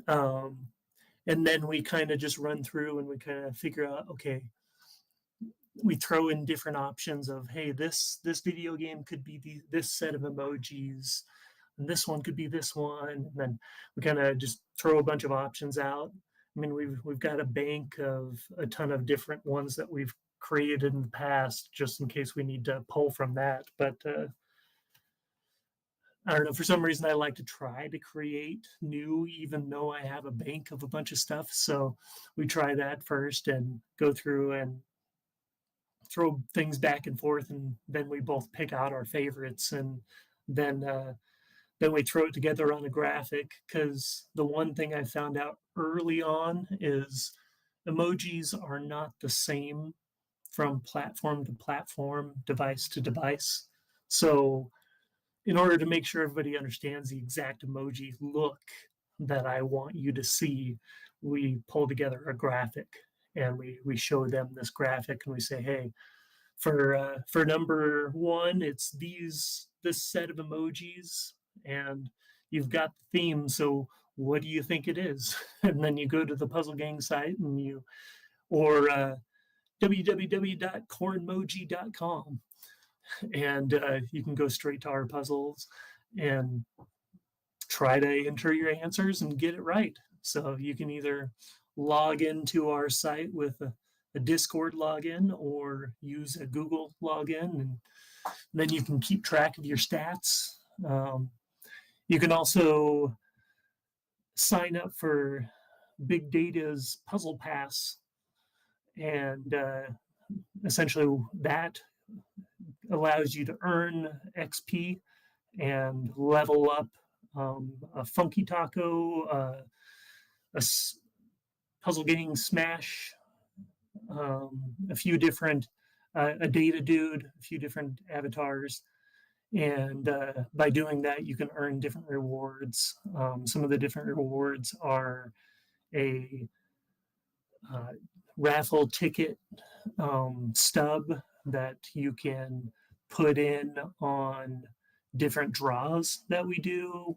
um, and then we kind of just run through and we kind of figure out, okay, we throw in different options of, hey, this video game could be this set of emojis, and this one could be this one, and then we kind of just throw a bunch of options out. I mean, we've got a bank of a ton of different ones that we've created in the past, just in case we need to pull from that. But I don't know. For some reason, I like to try to create new, even though I have a bank of a bunch of stuff. So we try that first and go through and throw things back and forth, and then we both pick out our favorites, and then then we throw it together on a graphic. Because the one thing I found out early on is emojis are not the same from platform to platform, device to device. So in order to make sure everybody understands the exact emoji look that I want you to see, we pull together a graphic and we show them this graphic and we say, hey, for number one, it's this set of emojis, and you've got the theme. So what do you think it is? And then you go to the Puzzle Gang site and or www.cornmoji.com, and you can go straight to our puzzles and try to enter your answers and get it right. So you can either log into our site with a Discord login or use a Google login, and then you can keep track of your stats. You can also sign up for Big Data's Puzzle Pass, and essentially that allows you to earn XP and level up a Funky Taco, Puzzle Gang Smash, a few different, a Data Dude, a few different avatars. And by doing that, you can earn different rewards. Some of the different rewards are a raffle ticket stub that you can put in on different draws that we do.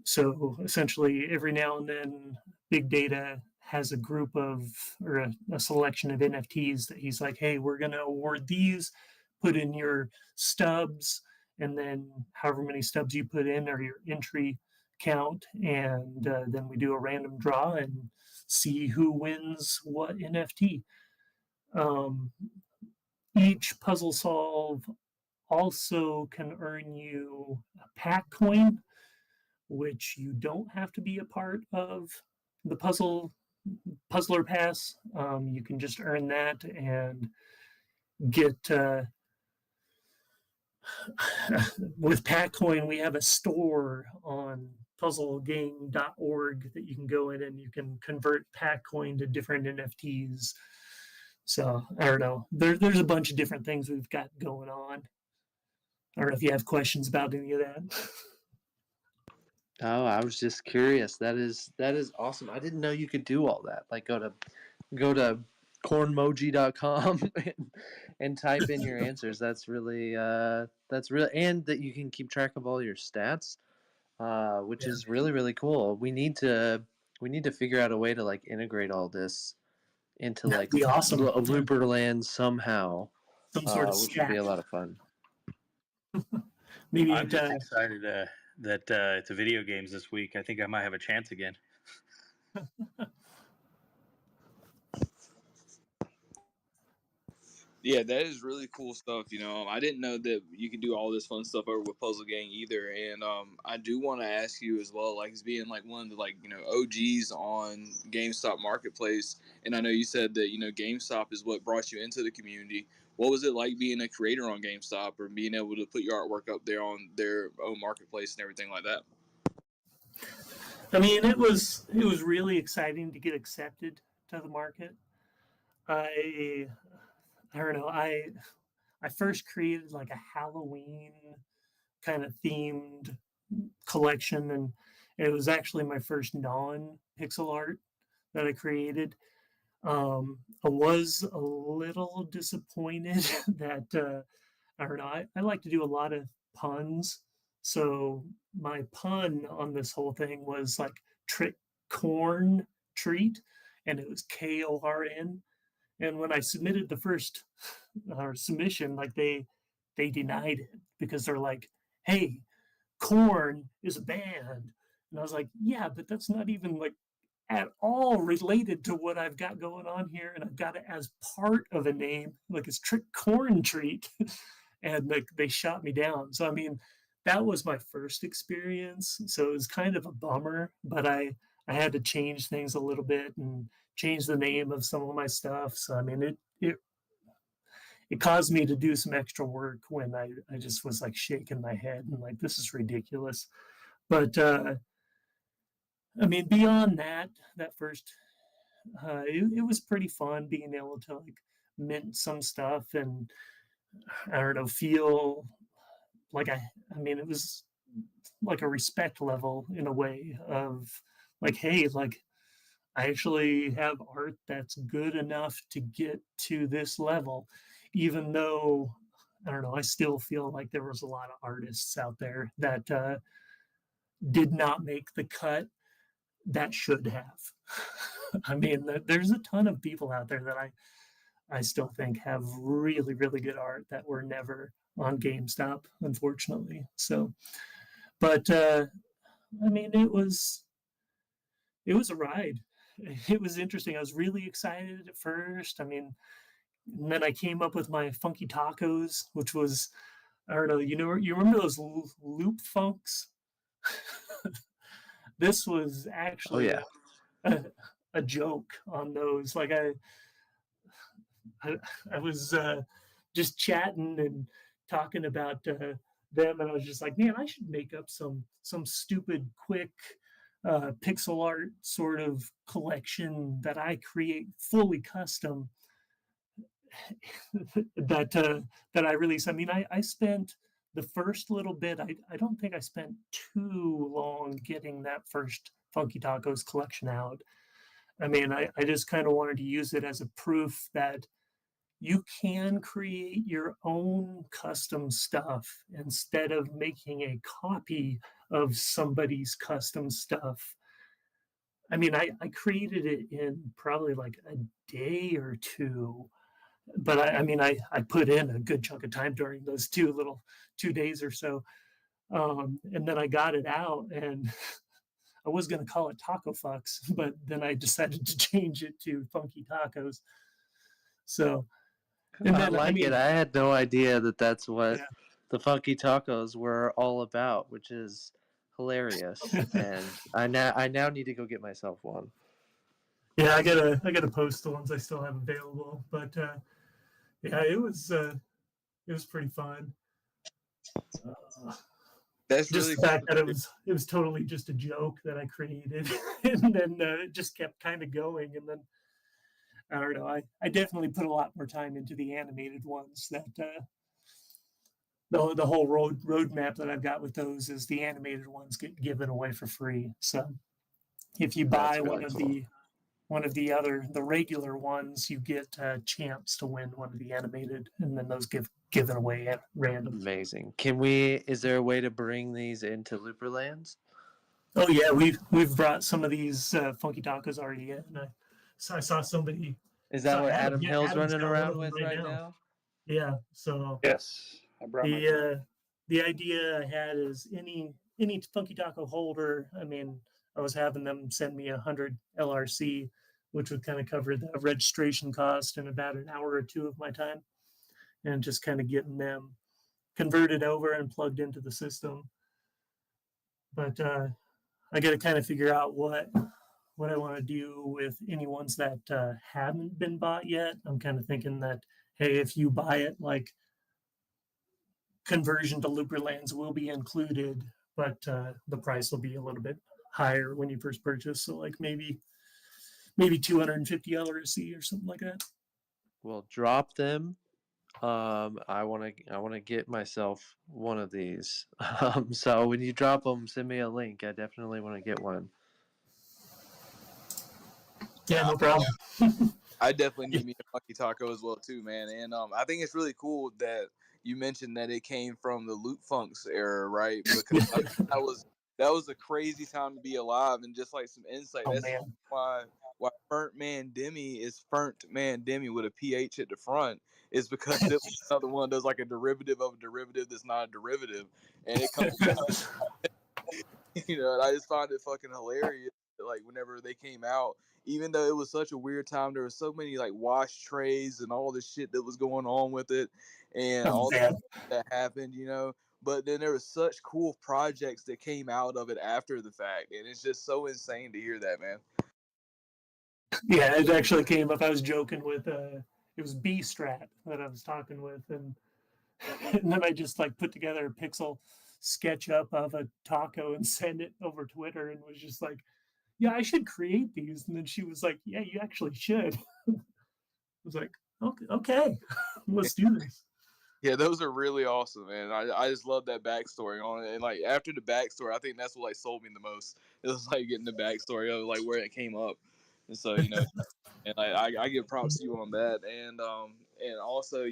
So essentially, every now and then, Big Data has a group of or a selection of NFTs that he's like, hey, we're going to award these, put in your stubs, and then however many stubs you put in or your entry count, and then we do a random draw and see who wins what NFT. Each puzzle solve also can earn you a pack coin, which you don't have to be a part of the puzzler pass. You can just earn that and get with Packcoin. We have a store on puzzlegang.org that you can go in and you can convert Packcoin to different NFTs. So I don't know. There's a bunch of different things we've got going on. I don't know if you have questions about any of that. Oh, I was just curious. That is awesome. I didn't know you could do all that. Like go to cornmoji.com and type in your answers. That's really and that you can keep track of all your stats, which is really really cool. We need to figure out a way to like integrate all this into That'd like be awesome. Looper land somehow, Some sort of which would be stat. a lot of fun. Maybe I'm just excited that it's a video games this week. I think I might have a chance again. Yeah, that is really cool stuff. I didn't know that you could do all this fun stuff over with Puzzle Gang either. And I do want to ask you as well, like, as being like one of the OGs on GameStop Marketplace, and I know you said that GameStop is what brought you into the community. What was it like being a creator on GameStop or being able to put your artwork up there on their own marketplace and everything like that? I mean, it was really exciting to get accepted to the market. I don't know. I first created like a Halloween kind of themed collection, and it was actually my first non-pixel art that I created. I was a little disappointed that I don't know. I like to do a lot of puns, so my pun on this whole thing was like trick corn treat, and it was KORN. And when I submitted the first submission, like they denied it because they're like, "Hey, Corn is a band," and I was like, "Yeah, but that's not even like at all related to what I've got going on here, and I've got it as part of a name, like it's Trick Corn Treat," and like they shot me down. So I mean, that was my first experience, so it was kind of a bummer, but I had to change things a little bit and change the name of some of my stuff. So I mean, it caused me to do some extra work when I just was like shaking my head and like, this is ridiculous. But I mean, beyond that first, it was pretty fun being able to like mint some stuff and I don't know, feel like I mean, it was like a respect level in a way of like, hey, like I actually have art that's good enough to get to this level, even though I don't know, I still feel like there was a lot of artists out there that did not make the cut that should have. I mean, there's a ton of people out there that I still think have really, really good art that were never on GameStop, unfortunately. So, but I mean, it was a ride. It was interesting. I was really excited at first. I mean, and then I came up with my funky tacos, which was I don't know. You remember those loop funks? This was Oh actually yeah. a joke on those. Like I, I was just chatting and talking about them, and I was just like, man, I should make up some stupid, quick pixel art sort of collection that I create fully custom that I release. I mean, I spent the first little bit. I don't think I spent too long getting that first Funky Tacos collection out. I mean, I just kind of wanted to use it as a proof that you can create your own custom stuff instead of making a copy of somebody's custom stuff. I mean, I created it in probably like a day or two, but I mean, I put in a good chunk of time during those 2 days or so. And then I got it out and I was going to call it Taco Fucks, but then I decided to change it to Funky Tacos. So, and I then, I like it. mean, I had no idea that that's what yeah. the funky tacos were all about, which is hilarious. And I now need to go get myself one. Yeah, I gotta post the ones I still have available, but yeah, it was pretty fun. Uh, That's just really the cool. fact that it was totally just a joke that I created, and then it just kept kind of going, and then I don't know. I definitely put a lot more time into the animated ones. That the whole roadmap that I've got with those is the animated ones get given away for free. So if you buy That's really cool. one of the regular ones, you get a chance to win one of the animated, and then those given away at random. Amazing. Is there a way to bring these into Looperlands? Oh yeah, we've brought some of these funky tacos already in. I saw somebody. Is that Saw what Adam. Adam Yeah, Hill's Adam's running got one around of them with right right now. now? Yeah. So Yes, I brought my. the idea I had is any funky taco holder. I mean, I was having them send me 100 LRC, which would kind of cover the registration cost in about an hour or two of my time. and just kind of getting them converted over and plugged into the system. But I got to kind of figure out what I want to do with any ones that haven't been bought yet. I'm kind of thinking that, hey, if you buy it, like conversion to Looperlands will be included, but the price will be a little bit higher when you first purchase. So like maybe $250 or something like that. Well, drop them. I want to get myself one of these. So when you drop them, send me a link. I definitely want to get one. Yeah, no problem. I definitely need me a Funky Taco as well too, man. And I think it's really cool that you mentioned that it came from the Loot Funks era, right? Because that was a crazy time to be alive, and just like some insight. Oh That's man. why Fernt Man Demi is Fernt Man Demi with a PH at the front is because it was another one that's like a derivative of a derivative that's not a derivative, and it comes. And I just found it fucking hilarious. Like whenever they came out, even though it was such a weird time, there were so many like wash trays and all the shit that was going on with it, and Oh, all man. that happened, But then there were such cool projects that came out of it after the fact, and it's just so insane to hear that, man. Yeah, it actually came up. I was joking with it was B Strat that I was talking with, and and then I just like put together a pixel SketchUp of a taco and sent it over Twitter, and was just like, yeah, I should create these. And then she was like, yeah, you actually should. I was like, okay, let's do this. Yeah, those are really awesome, man. I just love that backstory on it, and like after the backstory, I think that's what like sold me the most. It was like getting the backstory of like where it came up, and so and I give props to you on that, and also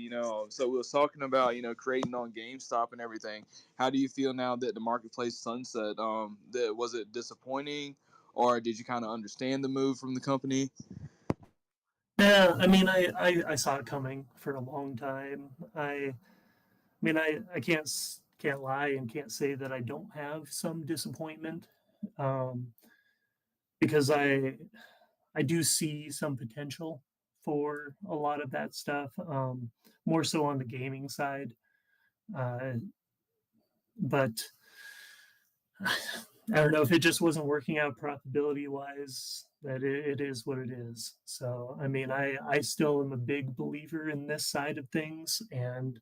so we was talking about creating on GameStop and everything. How do you feel now that the marketplace sunset? That was it disappointing, or did you kind of understand the move from the company? Yeah, I mean, I saw it coming for a long time. I mean, I can't lie and can't say that I don't have some disappointment, um, because I do see some potential for a lot of that stuff, more so on the gaming side. Uh, but I don't know if it just wasn't working out profitability wise. That it is what it is. So I mean, I still am a big believer in this side of things, and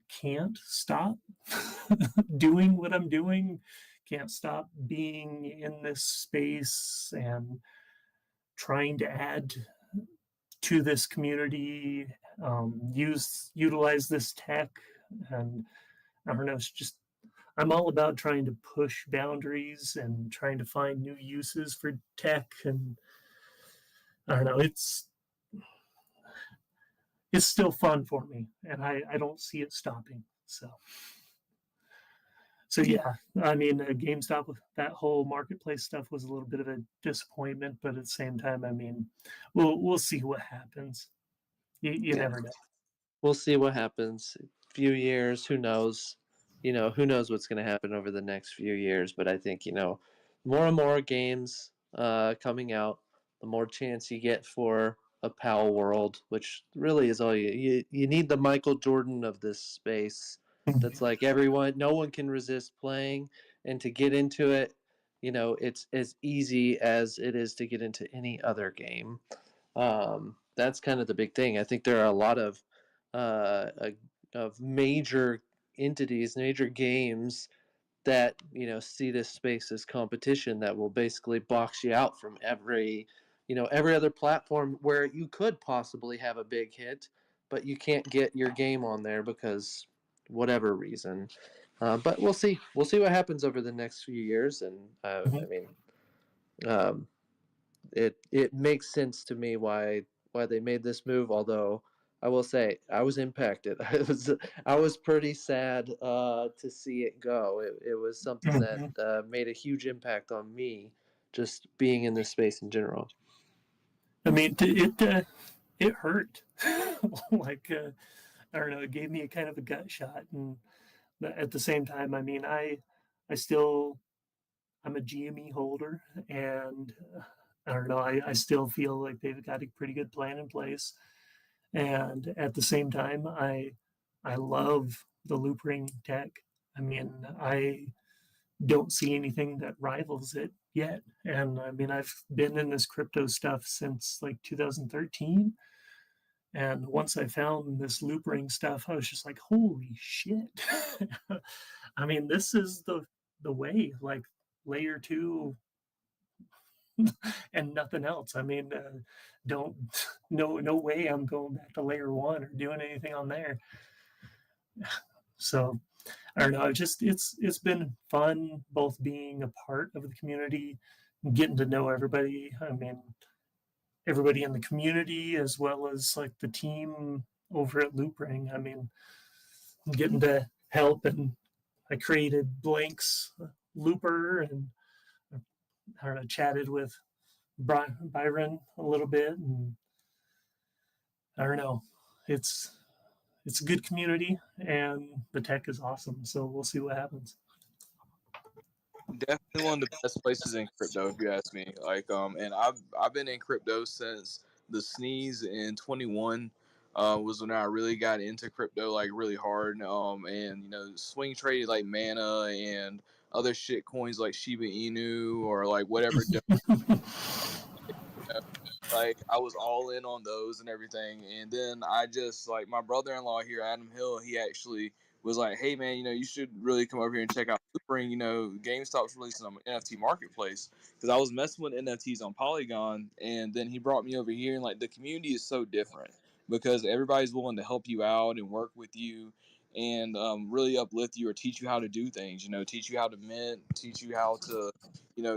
can't stop doing what I'm doing. Can't stop being in this space and trying to add to this community, utilize this tech, and I don't know. It's just I'm all about trying to push boundaries and trying to find new uses for tech, and I don't know. It's still fun for me, and I don't see it stopping. So yeah, I mean, GameStop, that whole marketplace stuff was a little bit of a disappointment, but at the same time, I mean, we'll see what happens. You never know. We'll see what happens. Few years, who knows? Who knows what's going to happen over the next few years? But I think more and more games coming out, the more chance you get for a PAL world, which really is all you need. The Michael Jordan of this space. That's like everyone, no one can resist playing, and to get into it, it's as easy as it is to get into any other game. That's kind of the big thing. I think there are a lot uh, of major entities, major games that see this space as competition that will basically box you out from every other platform where you could possibly have a big hit, but you can't get your game on there because whatever reason. But we'll see. We'll see what happens over the next few years, and I mean, um, it makes sense to me why they made this move. Although I will say I was impacted. I was pretty sad to see it go. It was something that made a huge impact on me, just being in this space in general. I mean, it hurt. Like I don't know, it gave me a kind of a gut shot, and at the same time, I mean, I still I'm a GME holder, and I don't know, I still feel like they've got a pretty good plan in place. And at the same time, I love the loop ring tech. I mean, I don't see anything that rivals it yet. And I mean, I've been in this crypto stuff since like 2013. And once I found this loop ring stuff, I was just like, holy shit. I mean, this is the way, like layer two and nothing else. I mean, don't no way I'm going back to layer one or doing anything on there. So I don't know. It's been fun both being a part of the community, getting to know everybody. I mean, everybody in the community as well as like the team over at Loopring. I mean, getting to help, and I created Blank's Looper, and I don't know, chatted with Byron a little bit, and I don't know, it's it's a good community, and the tech is awesome. So we'll see what happens. Definitely one of the best places in crypto, if you ask me. Like, and I've been in crypto since the sneeze in 21. Was when I really got into crypto like really hard. And swing traded like Mana and other shit coins like Shiba Inu or like whatever. Like I was all in on those and everything, and then I just like my brother-in-law here, Adam Hill. He actually was like, "Hey man, you should really come over here and check out Loopring. GameStop's releasing on NFT marketplace because I was messing with NFTs on Polygon, and then he brought me over here, and like the community is so different because everybody's willing to help you out and work with you." And really uplift you or teach you how to do things, teach you how to mint, teach you how to,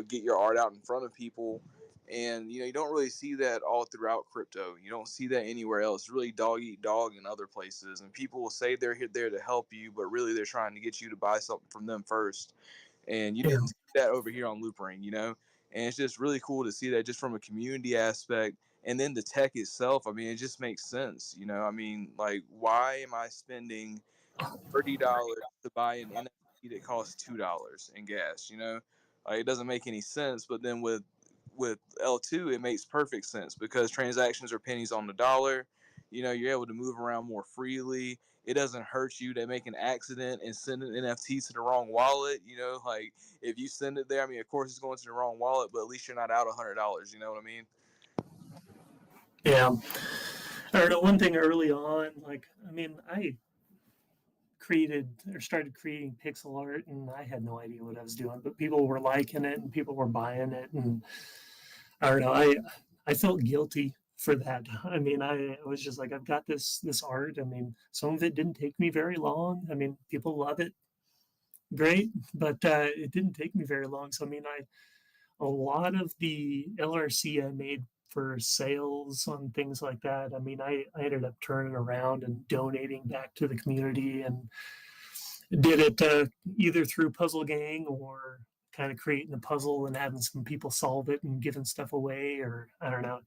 get your art out in front of people. And you don't really see that all throughout crypto. You don't see that anywhere else. It's really dog eat dog in other places, and people will say they're there to help you, but really they're trying to get you to buy something from them first. And you Yeah. didn't see that over here on Loopring. And it's just really cool to see that just from a community aspect. And then the tech itself, I mean, it just makes sense. I mean, like, why am I spending $30 to buy an NFT that costs $2 in gas? Like, it doesn't make any sense. But then with L2, it makes perfect sense because transactions are pennies on the dollar. You're able to move around more freely. It doesn't hurt you to make an accident and send an NFT to the wrong wallet. Like if you send it there, I mean, of course it's going to the wrong wallet, but at least you're not out $100. You know what I mean? Yeah. I don't know. One thing early on, like, I mean, I created or started creating pixel art, and I had no idea what I was doing, but people were liking it and people were buying it. And I don't know, I felt guilty for that. I mean, I was just like, I've got this art. I mean, some of it didn't take me very long. I mean, people love it, great, but it didn't take me very long. So I mean, a lot of the LRC I made for sales on things like that. I mean, I ended up turning around and donating back to the community, and did it either through Puzzle Gang or kind of creating a puzzle and having some people solve it and giving stuff away, or I don't know.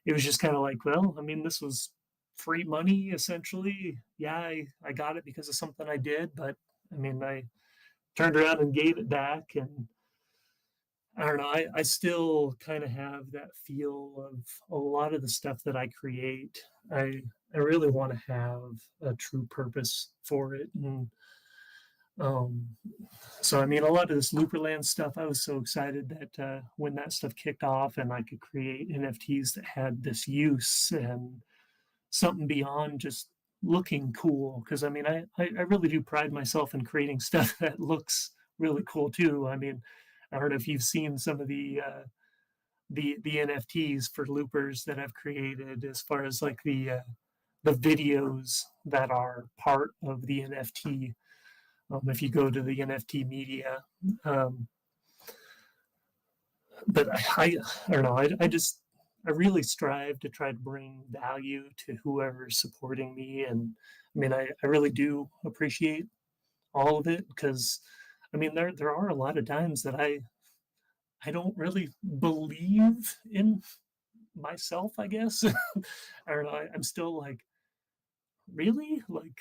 It was just kind of like, well, I mean, this was free money essentially. Yeah, I got it because of something I did, but I mean, I turned around and gave it back. And I don't know, I still kind of have that feel of a lot of the stuff that I create. I really want to have a true purpose for it. And um, so, I mean, a lot of this Looperland stuff, I was so excited that when that stuff kicked off and I could create NFTs that had this use and something beyond just looking cool. Because, I mean, I really do pride myself in creating stuff that looks really cool, too. I mean, I don't know if you've seen some of the NFTs for loopers that I've created, as far as like the videos that are part of the NFT. If you go to the NFT media, um, but I don't know. I really strive to try to bring value to whoever's supporting me, and I mean I really do appreciate all of it, because I mean there are a lot of times that I don't really believe in myself, I guess. I don't know. I'm still like, really, like,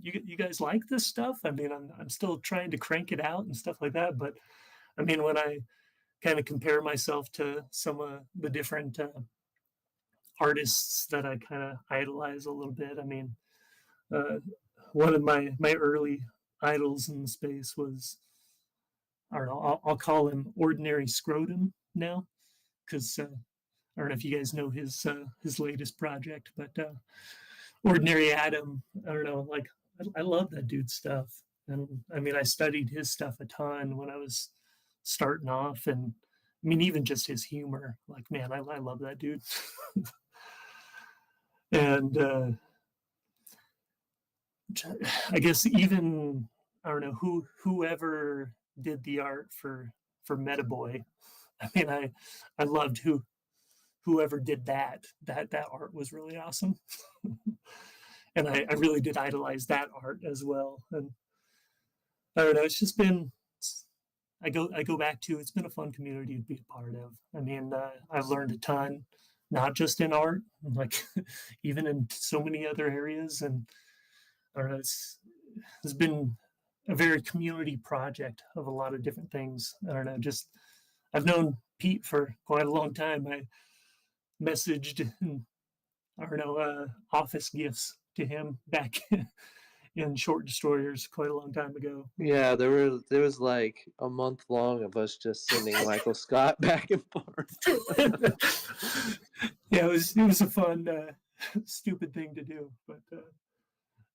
you guys like this stuff? I mean, I'm still trying to crank it out and stuff like that. But I mean, when I kind of compare myself to some of the different artists that I kind of idolize a little bit. I mean, uh, one of my early idols in the space was, I don't know, I'll call him Ordinary Scrotum now, because I don't know if you guys know his latest project, but Ordinary Adam, I don't know, like I love that dude's stuff. And I mean, I studied his stuff a ton when I was starting off, and I mean, even just his humor, like, man, I love that dude. And I guess even, I don't know, whoever did the art for Metaboy. I mean, I loved whoever did that art was really awesome. And I really did idolize that art as well. And I don't know, it's just been, I go back to, it's been a fun community to be a part of. I mean, I've learned a ton, not just in art, like even in so many other areas. And I don't know, it's been a very community project of a lot of different things. I don't know, just I've known Pete for quite a long time. I messaged, I don't know, office gifts to him back in Short Destroyers quite a long time ago. Yeah, there was like a month long of us just sending Michael Scott back and forth. Yeah, it was a fun, stupid thing to do, but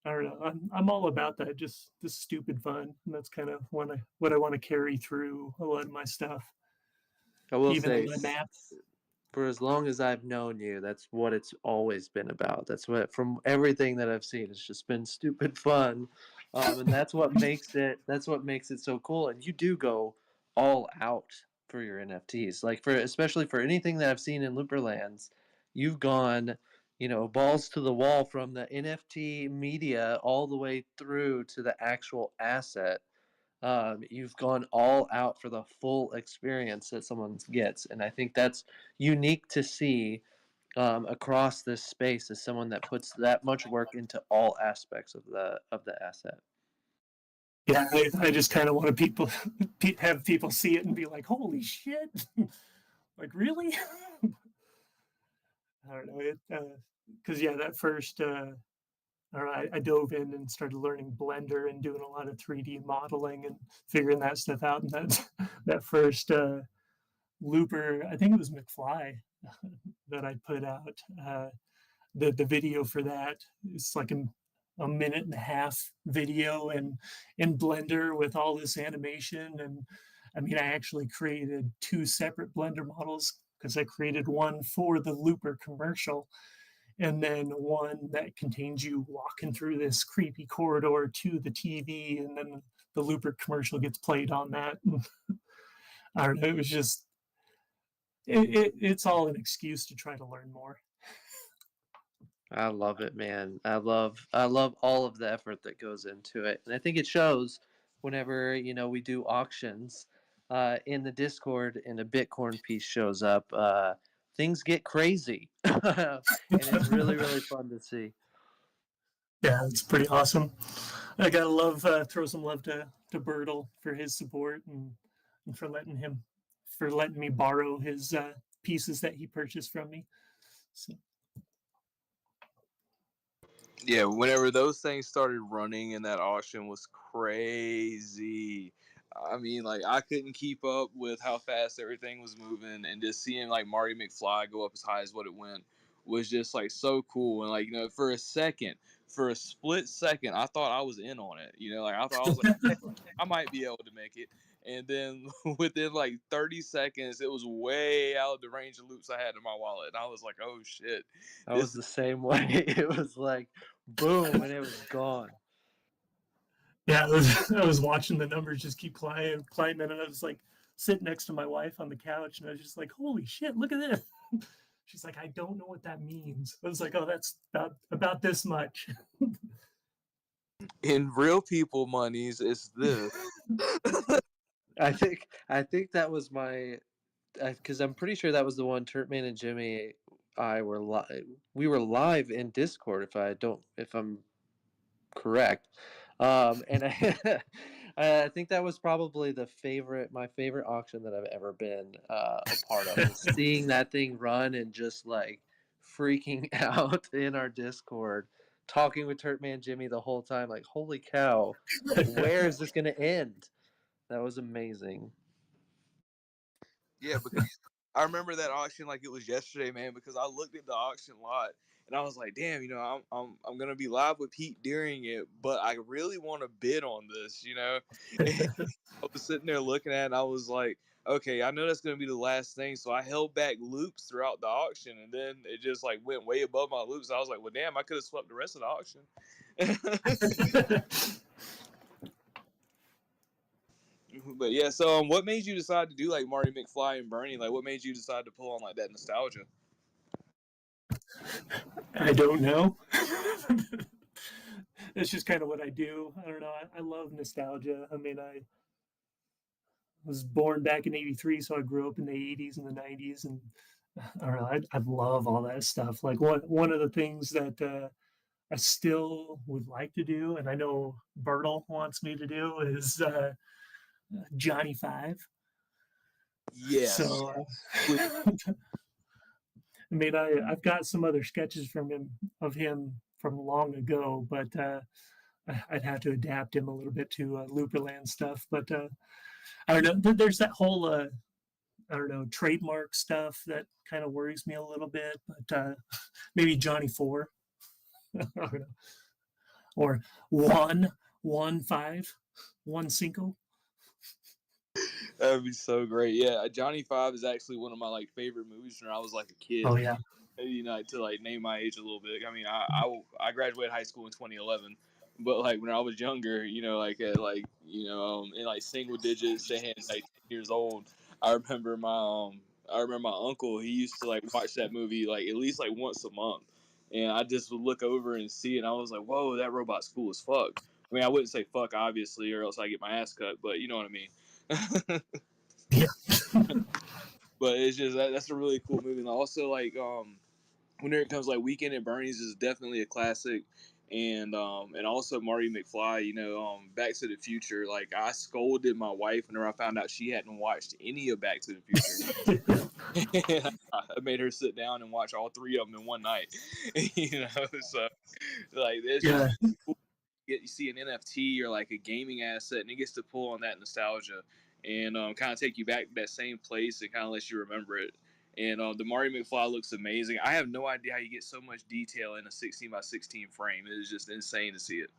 I don't know. I'm all about that, just the stupid fun, and that's kind of what I want to carry through a lot of my stuff. I will Even say, in my maps. for as long as I've known you, that's what it's always been about. That's what, from everything that I've seen, it's just been stupid fun, and that's what makes it. That's what makes it so cool. And you do go all out for your NFTs, like for especially for anything that I've seen in Looperlands, you've gone, balls to the wall from the NFT media all the way through to the actual asset. You've gone all out for the full experience that someone gets, and I think that's unique to see across this space as someone that puts that much work into all aspects of the asset. Yeah, I just kind of want to have people see it and be like, "Holy shit!" Like, really? I don't know it, because yeah, that first I dove in and started learning Blender and doing a lot of 3D modeling and figuring that stuff out. And that that first looper, I think it was McFly that I put out. The video for that, it's like a minute and a half video and in Blender with all this animation. And I mean, I actually created two separate Blender models because I created one for the Looper commercial and then one that contains you walking through this creepy corridor to the TV, and then the Looper commercial gets played on that. I don't know. It was just it's all an excuse to try to learn more. I love it, man. I love all of the effort that goes into it, and I think it shows whenever we do auctions in the Discord and a Bitcoin piece shows up. Things get crazy, and it's really really fun to see. Yeah, it's pretty awesome. I gotta throw some love to Bertle for his support and for letting me borrow his pieces that he purchased from me. So. Yeah, whenever those things started running and that auction was crazy. I mean, like I couldn't keep up with how fast everything was moving, and just seeing like Marty McFly go up as high as what it went was just like so cool. And like for a second, for a split second, I thought I was in on it. Like I thought I was like, hey, I might be able to make it. And then within like 30 seconds, it was way out of the range of loops I had in my wallet, and I was like, oh shit, I was the same way. It was like boom, and it was gone. Yeah, I was watching the numbers just keep climbing, and I was like sitting next to my wife on the couch, and I was just like, "Holy shit, look at this!" She's like, "I don't know what that means." I was like, "Oh, that's about this much." in real people monies, it's this. I think that was my, because I'm pretty sure that was the one Turtman and Jimmy we were live in Discord if I'm correct. And I think that was probably my favorite auction that I've ever been a part of. Seeing that thing run and just like freaking out in our Discord, talking with Turtman Jimmy the whole time. Like, holy cow, where is this going to end? That was amazing. Yeah, because I remember that auction like it was yesterday, man. Because I looked at the auction lot and I was like, damn, I'm gonna be live with Pete during it, but I really want to bid on this, I was sitting there looking at it and I was like, okay, I know that's gonna be the last thing, so I held back loops throughout the auction, and then it just like went way above my loops. I was like, well, damn, I could have swept the rest of the auction. But yeah, so what made you decide to do like Marty McFly and Bernie? Like, what made you decide to pull on like that nostalgia? I don't know. It's just kind of what I do. I don't know. I love nostalgia. I mean, I was born back in '83, so I grew up in the '80s and the '90s, and I don't know. I love all that stuff. Like one of the things that I still would like to do, and I know Bertle wants me to do, is Johnny Five. Yes. So, I mean, I've got some other sketches from him from long ago, but I'd have to adapt him a little bit to Looperland stuff. But I don't know. There's that whole I don't know, trademark stuff that kind of worries me a little bit. But maybe Johnny Four, I don't know, or one five, one cinco. That would be so great. Yeah, Johnny Five is actually one of my like favorite movies when I was like a kid. Oh yeah. To like name my age a little bit. I mean, I graduated high school in 2011, but like when I was younger, like at like in like single digits, saying like 10 years old, I remember my uncle. He used to like watch that movie like at least like once a month, and I just would look over and see it, and I was like, whoa, that robot's cool as fuck. I mean, I wouldn't say fuck obviously, or else I get my ass cut, but you know what I mean. Yeah. But it's just that's a really cool movie. And also like when it comes like Weekend at Bernie's is definitely a classic, and also Marty McFly. Back to the Future. Like I scolded my wife whenever I found out she hadn't watched any of Back to the Future. I made her sit down and watch all three of them in one night. So like it's Yeah. just cool. You see an NFT or like a gaming asset, and it gets to pull on that nostalgia and kind of take you back to that same place and kind of let you remember it. And the Marty McFly looks amazing. I have no idea how you get so much detail in a 16 by 16 frame. It is just insane to see it.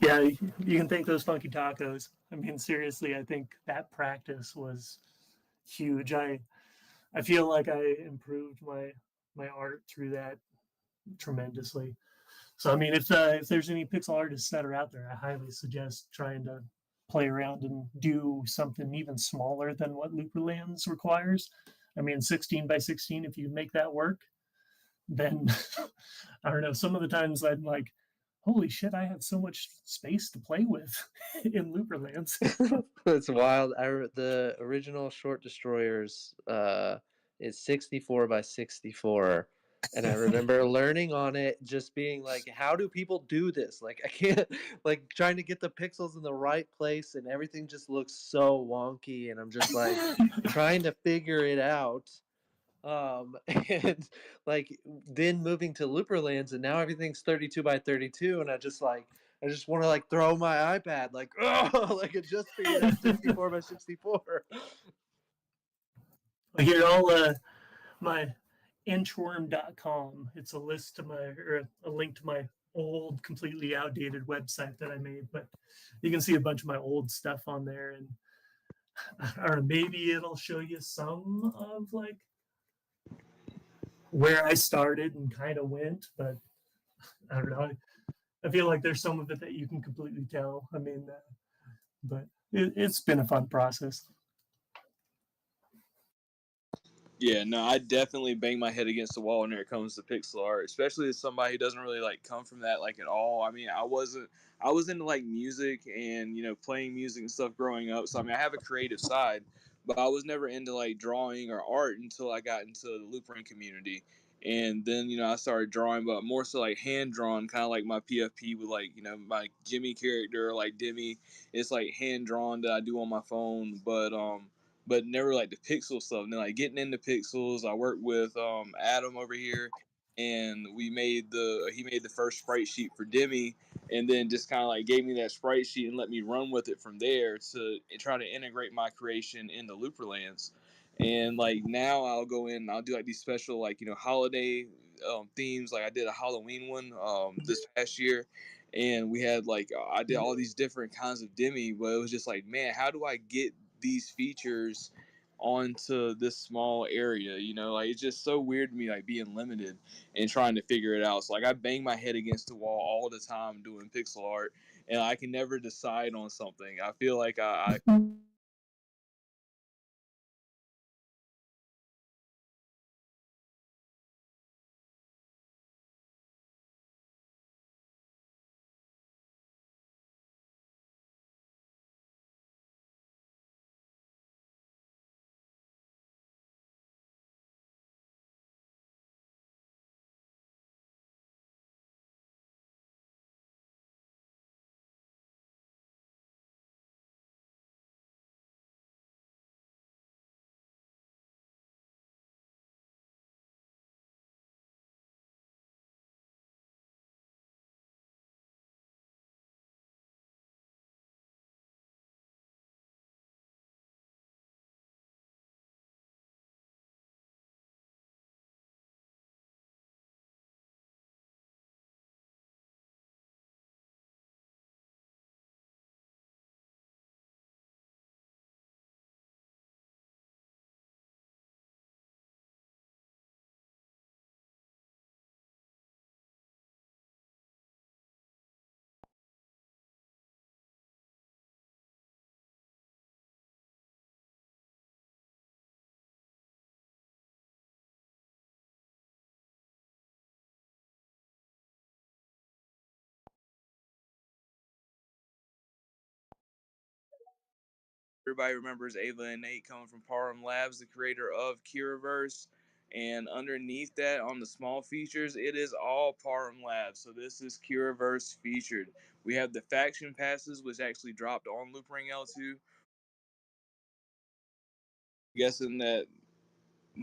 Yeah, you can thank those funky tacos. I mean, seriously, I think that practice was huge. I feel like I improved my art through that tremendously. So I mean, if there's any pixel artists that are out there, I highly suggest trying to play around and do something even smaller than what Looperlands requires. I mean, 16 by 16, if you make that work, then I don't know. Some of the times I'm like, holy shit, I have so much space to play with in Looperlands. It's wild. The original Short Destroyers is 64 by 64. And I remember learning on it, just being like, how do people do this? Like, I can't, like, trying to get the pixels in the right place, and everything just looks so wonky. And I'm just like trying to figure it out. And like then moving to Looperlands, and now everything's 32 by 32. And I just want to like throw my iPad, like, oh, like it just figured out 64 by 64. Here, I'll my inchworm.com. It's a list to a link to my old, completely outdated website that I made, but you can see a bunch of my old stuff on there, and or maybe it'll show you some of like where I started and kind of went, but I don't know. I feel like there's some of it that you can completely tell. I mean, but it's been a fun process. Yeah, no, I definitely bang my head against the wall when it comes to pixel art, especially as somebody who doesn't really like come from that like at all. I mean, I was into like music and playing music and stuff growing up. So I mean, I have a creative side, but I was never into like drawing or art until I got into the Loopring community. And then I started drawing, but more so like hand drawn, kind of like my PFP with like my Jimmy character, like Demi. It's like hand drawn that I do on my phone, but but never like the pixel stuff. And then like getting into pixels, I worked with Adam over here, and he made the first sprite sheet for Demi, and then just kind of like gave me that sprite sheet and let me run with it from there to try to integrate my creation into Looperlands. And like now I'll go in, I'll do like these special like holiday themes. Like I did a Halloween one this past year, and we had like I did all these different kinds of Demi, but it was just like, man, how do I get these features onto this small area? Like it's just so weird to me, like being limited and trying to figure it out. So like I bang my head against the wall all the time doing pixel art, and I can never decide on something. I feel like I everybody remembers Ava and Nate coming from Parham Labs, the creator of Kiraverse. And underneath that, on the small features, it is all Parham Labs. So this is Kiraverse featured. We have the faction passes, which actually dropped on Loopring L2. Guessing that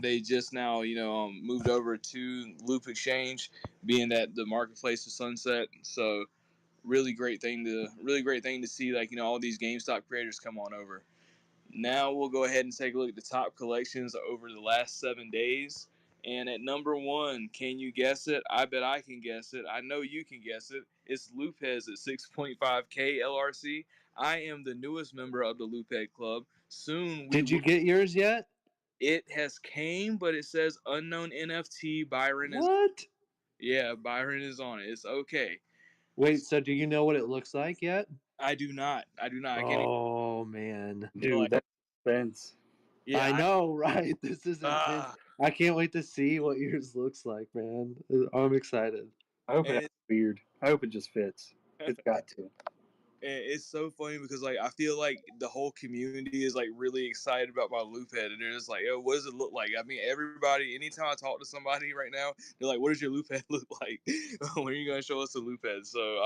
they just now, moved over to Loop Exchange, being that the marketplace is sunset. So really great thing to see, like all these GameStop creators come on over. Now we'll go ahead and take a look at the top collections over the last 7 days. And at number one, can you guess it? I bet I can guess it. I know you can guess it. It's Loopheads at 6.5K LRC. I am the newest member of the Loophead Club. Soon we Did you will. get yours yet? It has came, but it says unknown NFT. Byron is. What? Yeah, Byron is on it. It's okay. Wait, so do you know what it looks like yet? I do not. I do not. I can't Oh man. even Dude, like. that's suspense. Yeah. I know, right? This is intense. Ah. I can't wait to see what yours looks like, man. I'm excited. I hope it And has weird. I hope it just fits. It's got to. And it's so funny because like I feel like the whole community is like really excited about my loop head, and they're just like, "Yo, what does it look like?" I mean, everybody. Anytime I talk to somebody right now, they're like, "What does your loop head look like? When are you gonna show us the loop head?" So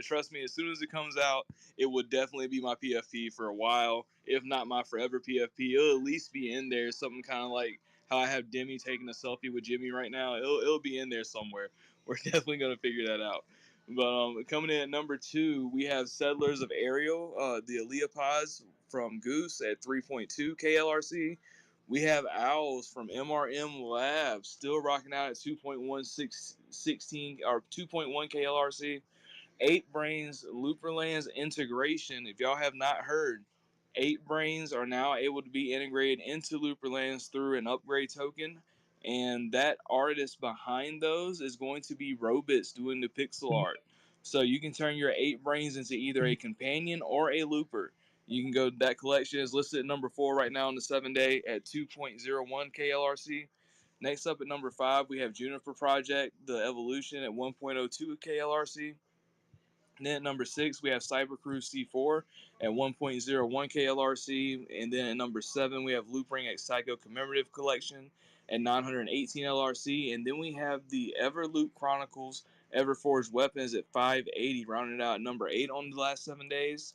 trust me, as soon as it comes out, it will definitely be my PFP for a while, if not my forever PFP. It'll at least be in there, something kind of like how I have Demi taking a selfie with Jimmy right now. It'll be in there somewhere. We're definitely gonna figure that out. But coming in at number two, we have Settlers of Ariel, the Aleopods from Goose at 3.2 KLRC. We have Owls from MRM Labs still rocking out at 2.16 or 2.1 KLRC. Eight Brains Looperlands integration. If y'all have not heard, Eight Brains are now able to be integrated into Looperlands through an upgrade token. And that artist behind those is going to be Robits doing the pixel art. So you can turn your Eight Brains into either a companion or a looper. You can go, that collection is listed at number 4 right now on the 7 day at 2.01 KLRC. Next up at number 5, we have Juniper Project, the Evolution at 1.02 KLRC. And then at number 6, we have Cybercruise C4 at 1.01 KLRC. And then at number 7, we have Loopring X Psycho Commemorative Collection at 918 LRC. And then we have the Everloop Chronicles Everforged Weapons at 580, rounded out at number 8 on the last 7 days.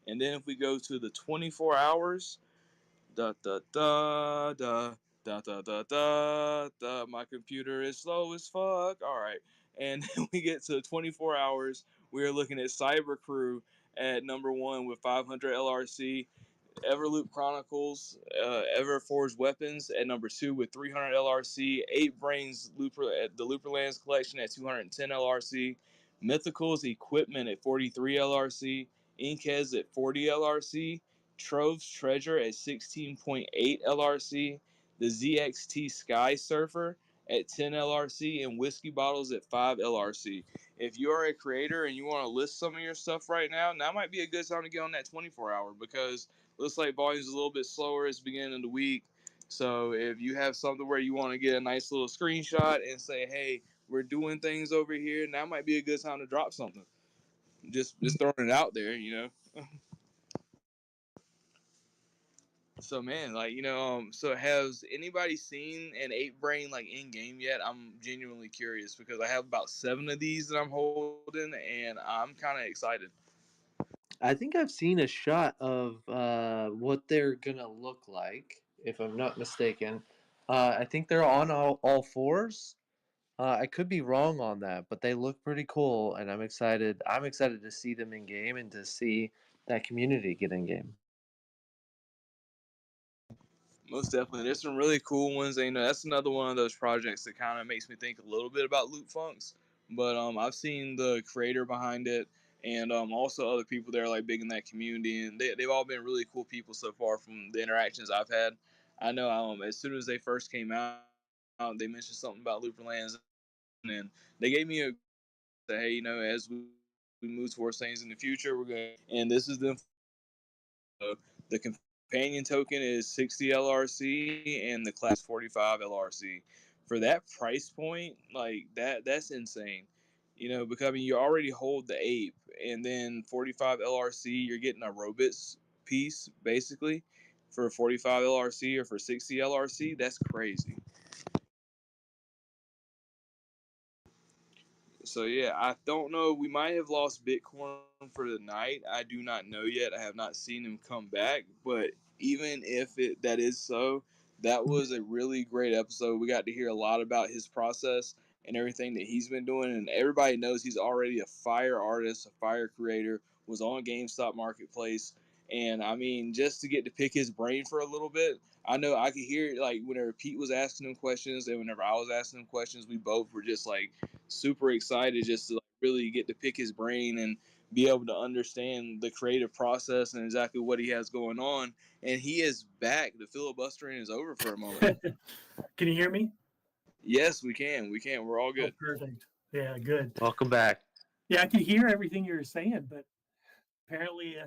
And then if we go to the 24 hours, Da da da da da da da da da. My computer is slow as fuck. All right, and then we get to 24 hours. We are looking at Cyber Crew at number one with 500 LRC. Everloop Chronicles, Everforge Weapons at number two with 300 LRC. Eight Brains Looper at the Looperlands Collection at 210 LRC. Mythicals Equipment at 43 LRC. Inkheads at 40 LRC. Trove's Treasure at 16.8 LRC. The ZXT Sky Surfer at 10 LRC. And Whiskey Bottles at 5 LRC. If you are a creator and you want to list some of your stuff right now, now might be a good time to get on that 24 hour because looks like volume's a little bit slower. It's beginning of the week. So if you have something where you want to get a nice little screenshot and say, hey, we're doing things over here, now might be a good time to drop something. Just throwing it out there, you know. So man, like so has anybody seen an 8 brain like in game yet? I'm genuinely curious because I have about 7 of these that I'm holding, and I'm kind of excited. I think I've seen a shot of what they're gonna look like, if I'm not mistaken. I think they're on all fours. I could be wrong on that, but they look pretty cool, and I'm excited. I'm excited to see them in game and to see that community get in game. Most definitely. There's some really cool ones. And, that's another one of those projects that kind of makes me think a little bit about Loot Funks. But I've seen the creator behind it and also other people that are like big in that community. And they've all been really cool people so far from the interactions I've had. I know as soon as they first came out, they mentioned something about Looperlands. And they gave me a say, hey, as we move towards things in the future, we're going to, and this is them. The companion token is 60 LRC and the class 45 LRC. For that price point, like that's insane. Because I mean you already hold the ape and then 45 LRC, you're getting a Robits piece basically for 45 LRC or for 60 LRC. That's crazy. So yeah, I don't know. We might have lost Bitcoin for the night. I do not know yet. I have not seen him come back. But even if that is so, that was a really great episode. We got to hear a lot about his process and everything that he's been doing. And everybody knows he's already a fire artist, a fire creator. Was on GameStop Marketplace, and I mean, just to get to pick his brain for a little bit. I know I could hear like whenever Pete was asking him questions and whenever I was asking him questions, we both were just like super excited just to like, really get to pick his brain and be able to understand the creative process and exactly what he has going on. And he is back. The filibustering is over for a moment. Can you hear me? Yes, we can. We can. We're all good. Oh, perfect. Yeah, good. Welcome back. Yeah, I could hear everything you were saying, but apparently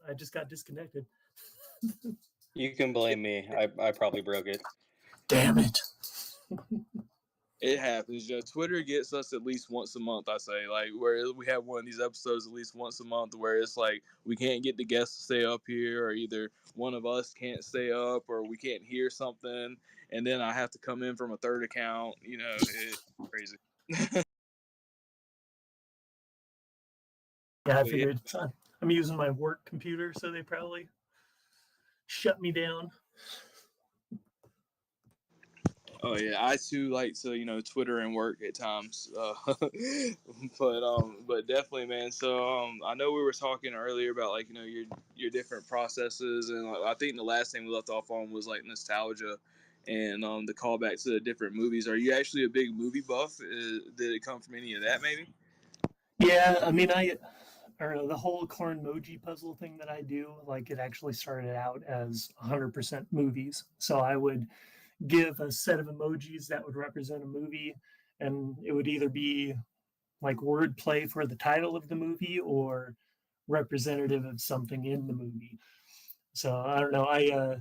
I just got disconnected. You can blame me. I probably broke it. Damn it. It happens. Twitter gets us at least once a month, I say. Like, where we have one of these episodes at least once a month where it's like we can't get the guests to stay up here, or either one of us can't stay up, or we can't hear something, and then I have to come in from a third account. It's crazy. Yeah, I But yeah. figured I'm using my work computer, so they probably shut me down. Oh yeah, I too like to Twitter and work at times, but definitely, man. So I know we were talking earlier about like your different processes, and I think the last thing we left off on was like nostalgia, and the callback to the different movies. Are you actually a big movie buff? Did it come from any of that maybe? Yeah, I mean, I don't know, the whole corn emoji puzzle thing that I do, like it actually started out as 100% movies. So I would give a set of emojis that would represent a movie, and it would either be like wordplay for the title of the movie or representative of something in the movie. So I don't know.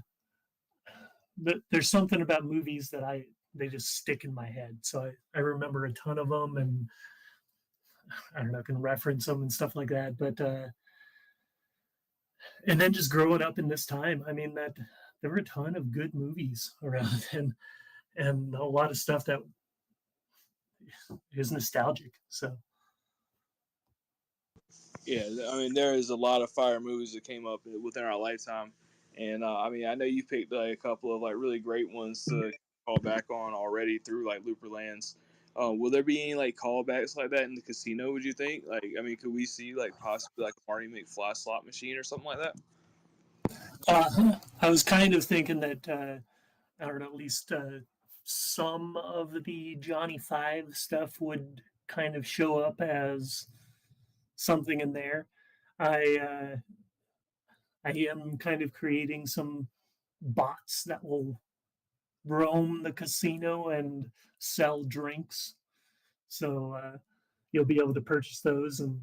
There's something about movies that they just stick in my head. So I remember a ton of them, and I don't know, can reference them and stuff like that. But and then just growing up in this time, I mean that there were a ton of good movies around, and a lot of stuff that is nostalgic. So Yeah, I mean there is a lot of fire movies that came up within our lifetime, And I mean, I know you picked like a couple of like really great ones to call back on already through like Looper Lands. Will there be any like callbacks like that in the casino? Would you think? Like, I mean, could we see like possibly like a Marty McFly slot machine or something like that? I was kind of thinking that I don't know, at least some of the Johnny Five stuff would kind of show up as something in there. I I am kind of creating some bots that will roam the casino and sell drinks. So you'll be able to purchase those, and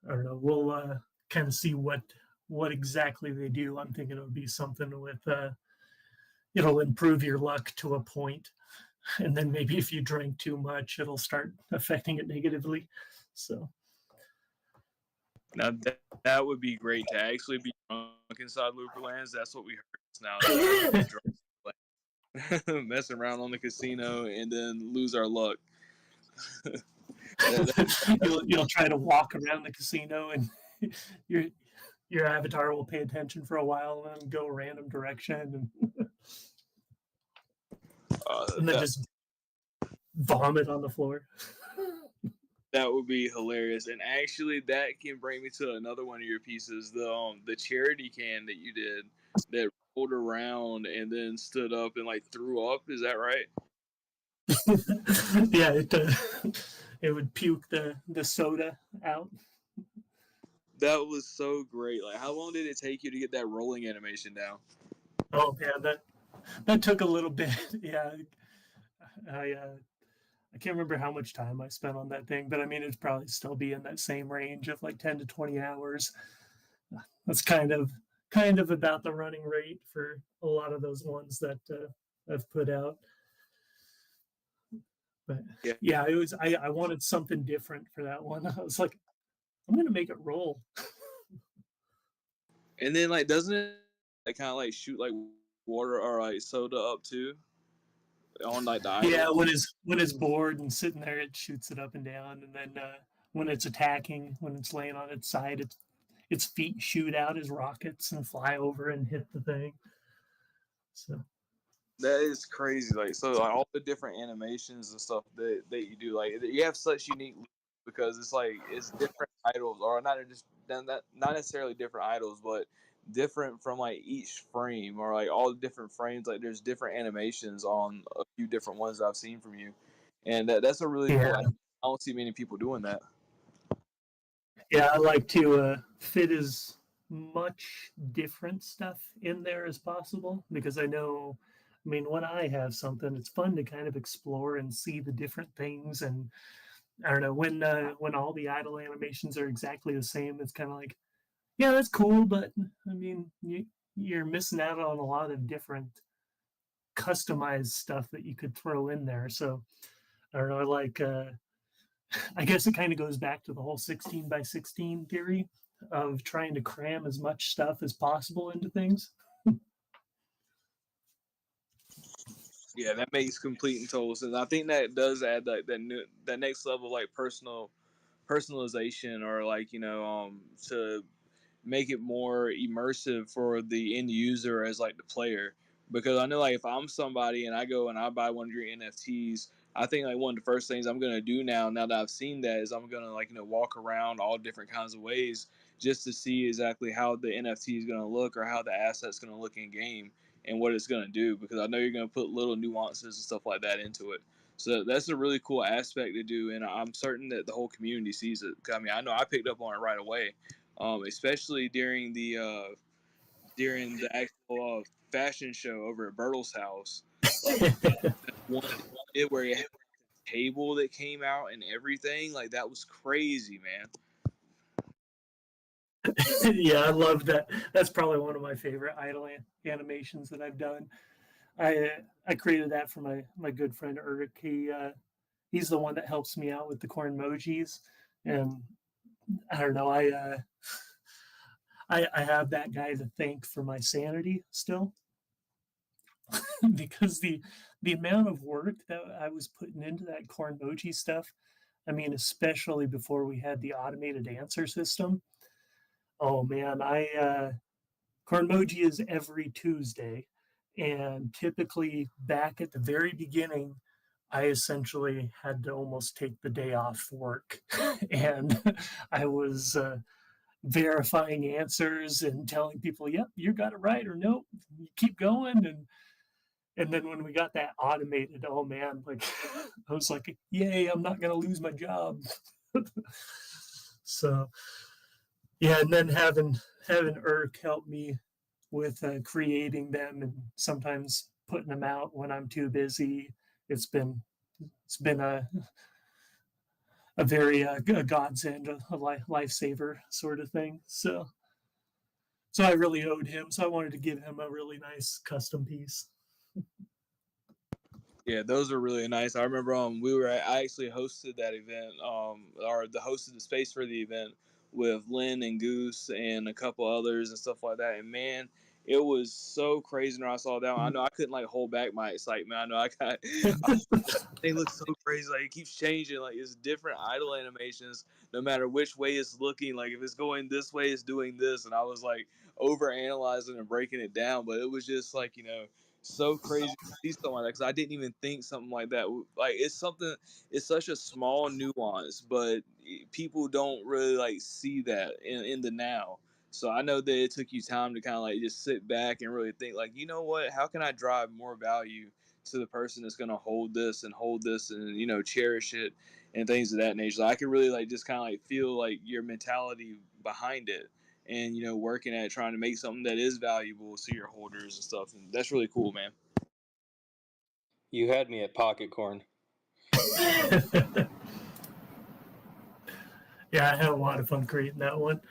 I don't know. We'll kind of see what exactly they do. I'm thinking it would be something with it'll improve your luck to a point, and then maybe if you drink too much, it'll start affecting it negatively. So Now that would be great to actually be drunk inside Looper Lands. That's what we heard just now. That we would be drunk, messing around on the casino, and then lose our luck. you'll try to walk around the casino, and your your avatar will pay attention for a while and then go a random direction, and then that just vomit on the floor. that would be hilarious. And actually, that can bring me to another one of your pieces, the charity can that you did that rolled around and then stood up and like threw up. Is that right? Yeah, it would puke the soda out. That was so great. Like, how long did it take you to get that rolling animation down? Oh man, that took a little bit. Yeah, I I can't remember how much time I spent on that thing, but I mean, it'd probably still be in that same range of like 10 to 20 hours. That's kind of about the running rate for a lot of those ones that I've put out. But Yeah. yeah, it was I wanted something different for that one. I was like, I'm gonna make it roll. And then like, doesn't it like kind of like shoot like water or like soda up too on like the idol? Yeah, when it's bored and sitting there, it shoots it up and down, and then when it's attacking, when it's laying on its side, its feet shoot out as rockets and fly over and hit the thing. So That is crazy. Like, so like all the different animations and stuff that you do, like you have such unique looks because it's like it's different idols, or not just not necessarily different idols, but different from like each frame or like all the different frames. Like there's different animations on a few different ones that I've seen from you, and that's a really cool. yeah, I don't see many people doing that. yeah, I like to fit as much different stuff in there as possible because I know, I mean, when I have something, it's fun to kind of explore and see the different things. And I don't know when all the idle animations are exactly the same, it's kind of like, yeah, that's cool, but I mean, you're missing out on a lot of different customized stuff that you could throw in there. So I don't know, I like I guess it kind of goes back to the whole 16 by 16 theory of trying to cram as much stuff as possible into things. Yeah, that makes complete and total sense. I think that does add like that next level of like personalization or like to make it more immersive for the end user as like the player. Because I know like if I'm somebody and I go and I buy one of your NFTs, I think like one of the first things I'm gonna do now that I've seen that is I'm gonna like walk around all different kinds of ways just to see exactly how the NFT is gonna look or how the asset's gonna look in game and what it's gonna do, because I know you're gonna put little nuances and stuff like that into it. So that's a really cool aspect to do, and I'm certain that the whole community sees it. I mean, I know I picked up on it right away, especially during the actual fashion show over at Bertle's house. One where he had a table that came out and everything, like that was crazy, man. Yeah, I love that. That's probably one of my favorite idle animations that I've done. I created that for my good friend Eric. He's the one that helps me out with the corn emojis, and I don't know. I have that guy to thank for my sanity still, because the amount of work that I was putting into that corn emoji stuff. I mean, especially before we had the automated answer system. Oh man, I Cornmoji is every Tuesday, and typically back at the very beginning, I essentially had to almost take the day off work, and I was verifying answers and telling people, "Yep, you got it right," or "Nope, you keep going." And then when we got that automated, oh man, like I was like, "Yay, I'm not gonna lose my job." So yeah, and then having Irk help me with creating them and sometimes putting them out when I'm too busy. It's been a very a godsend, a lifesaver sort of thing. So I really owed him. So I wanted to give him a really nice custom piece. Yeah, those are really nice. I remember I actually hosted that event, or the hosted the space for the event with Lynn and Goose and a couple others and stuff like that. And man, it was so crazy when I saw that one. I know I couldn't like hold back my excitement. I know they look so crazy. Like it keeps changing. Like it's different idle animations, no matter which way it's looking. Like if it's going this way, it's doing this. And I was like over analyzing and breaking it down, but it was just like so crazy to see something like that because I didn't even think something like that. Like it's such a small nuance, but people don't really like see that in the now. So I know that it took you time to kind of like just sit back and really think like, you know what, how can I drive more value to the person that's going to hold this and cherish it and things of that nature. So I can really like just kind of like feel like your mentality behind it and working at trying to make something that is valuable to your holders and stuff, and that's really cool, man. You had me at pocket corn. Yeah, I had a lot of fun creating that one.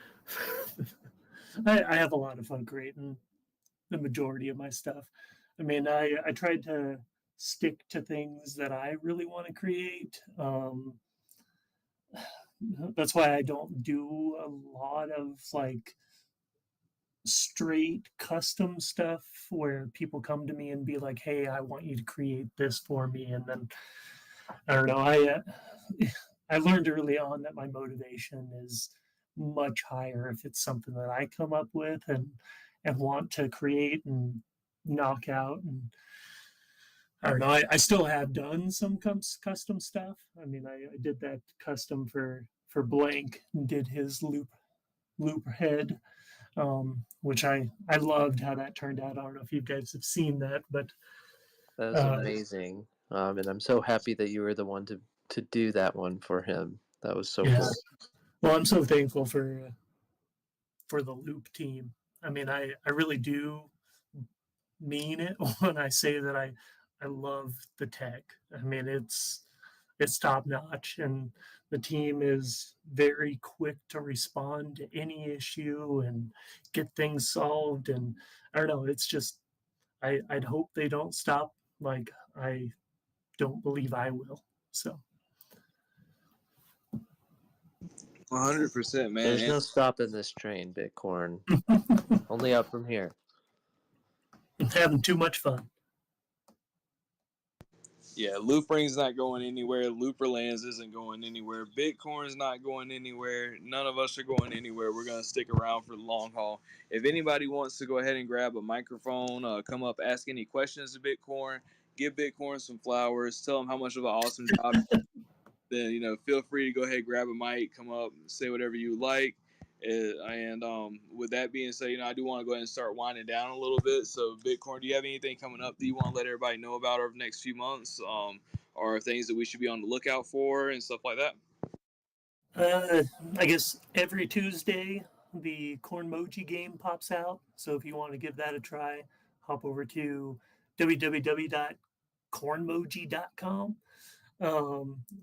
I have a lot of fun creating the majority of my stuff. I mean, I tried to stick to things that I really want to create. That's why I don't do a lot of like straight custom stuff where people come to me and be like, "Hey, I want you to create this for me," and then I don't know. I learned early on that my motivation is much higher if it's something that I come up with and want to create and knock out. And I don't know. I still have done some custom stuff. I mean, I did that custom for Blank and did his loop head, which I loved how that turned out. I don't know if you guys have seen that, but That was amazing. And I'm so happy that you were the one to do that one for him. That was so yeah. cool. Well, I'm so thankful for the loop team. I mean, I really do mean it when I say that I love the tech. I mean, it's top notch, and the team is very quick to respond to any issue and get things solved. And I don't know, it's just I'd hope they don't stop. Like I don't believe I will. So 100%, man. There's no stopping this train, Bitcoin. Only up from here. I'm having too much fun. Yeah, Loopring's not going anywhere. Looperlands isn't going anywhere. Bitcoin's not going anywhere. None of us are going anywhere. We're going to stick around for the long haul. If anybody wants to go ahead and grab a microphone, come up, ask any questions to Bitcoin, give Bitcoin some flowers, tell them how much of an awesome job, then, feel free to go ahead, grab a mic, come up, say whatever you like. And with that being said, I do want to go ahead and start winding down a little bit. So, Bitcoin, do you have anything coming up that you want to let everybody know about over the next few months, or things that we should be on the lookout for and stuff like that? I guess every Tuesday the Cornmoji game pops out. So if you want to give that a try, hop over to www.cornmoji.com.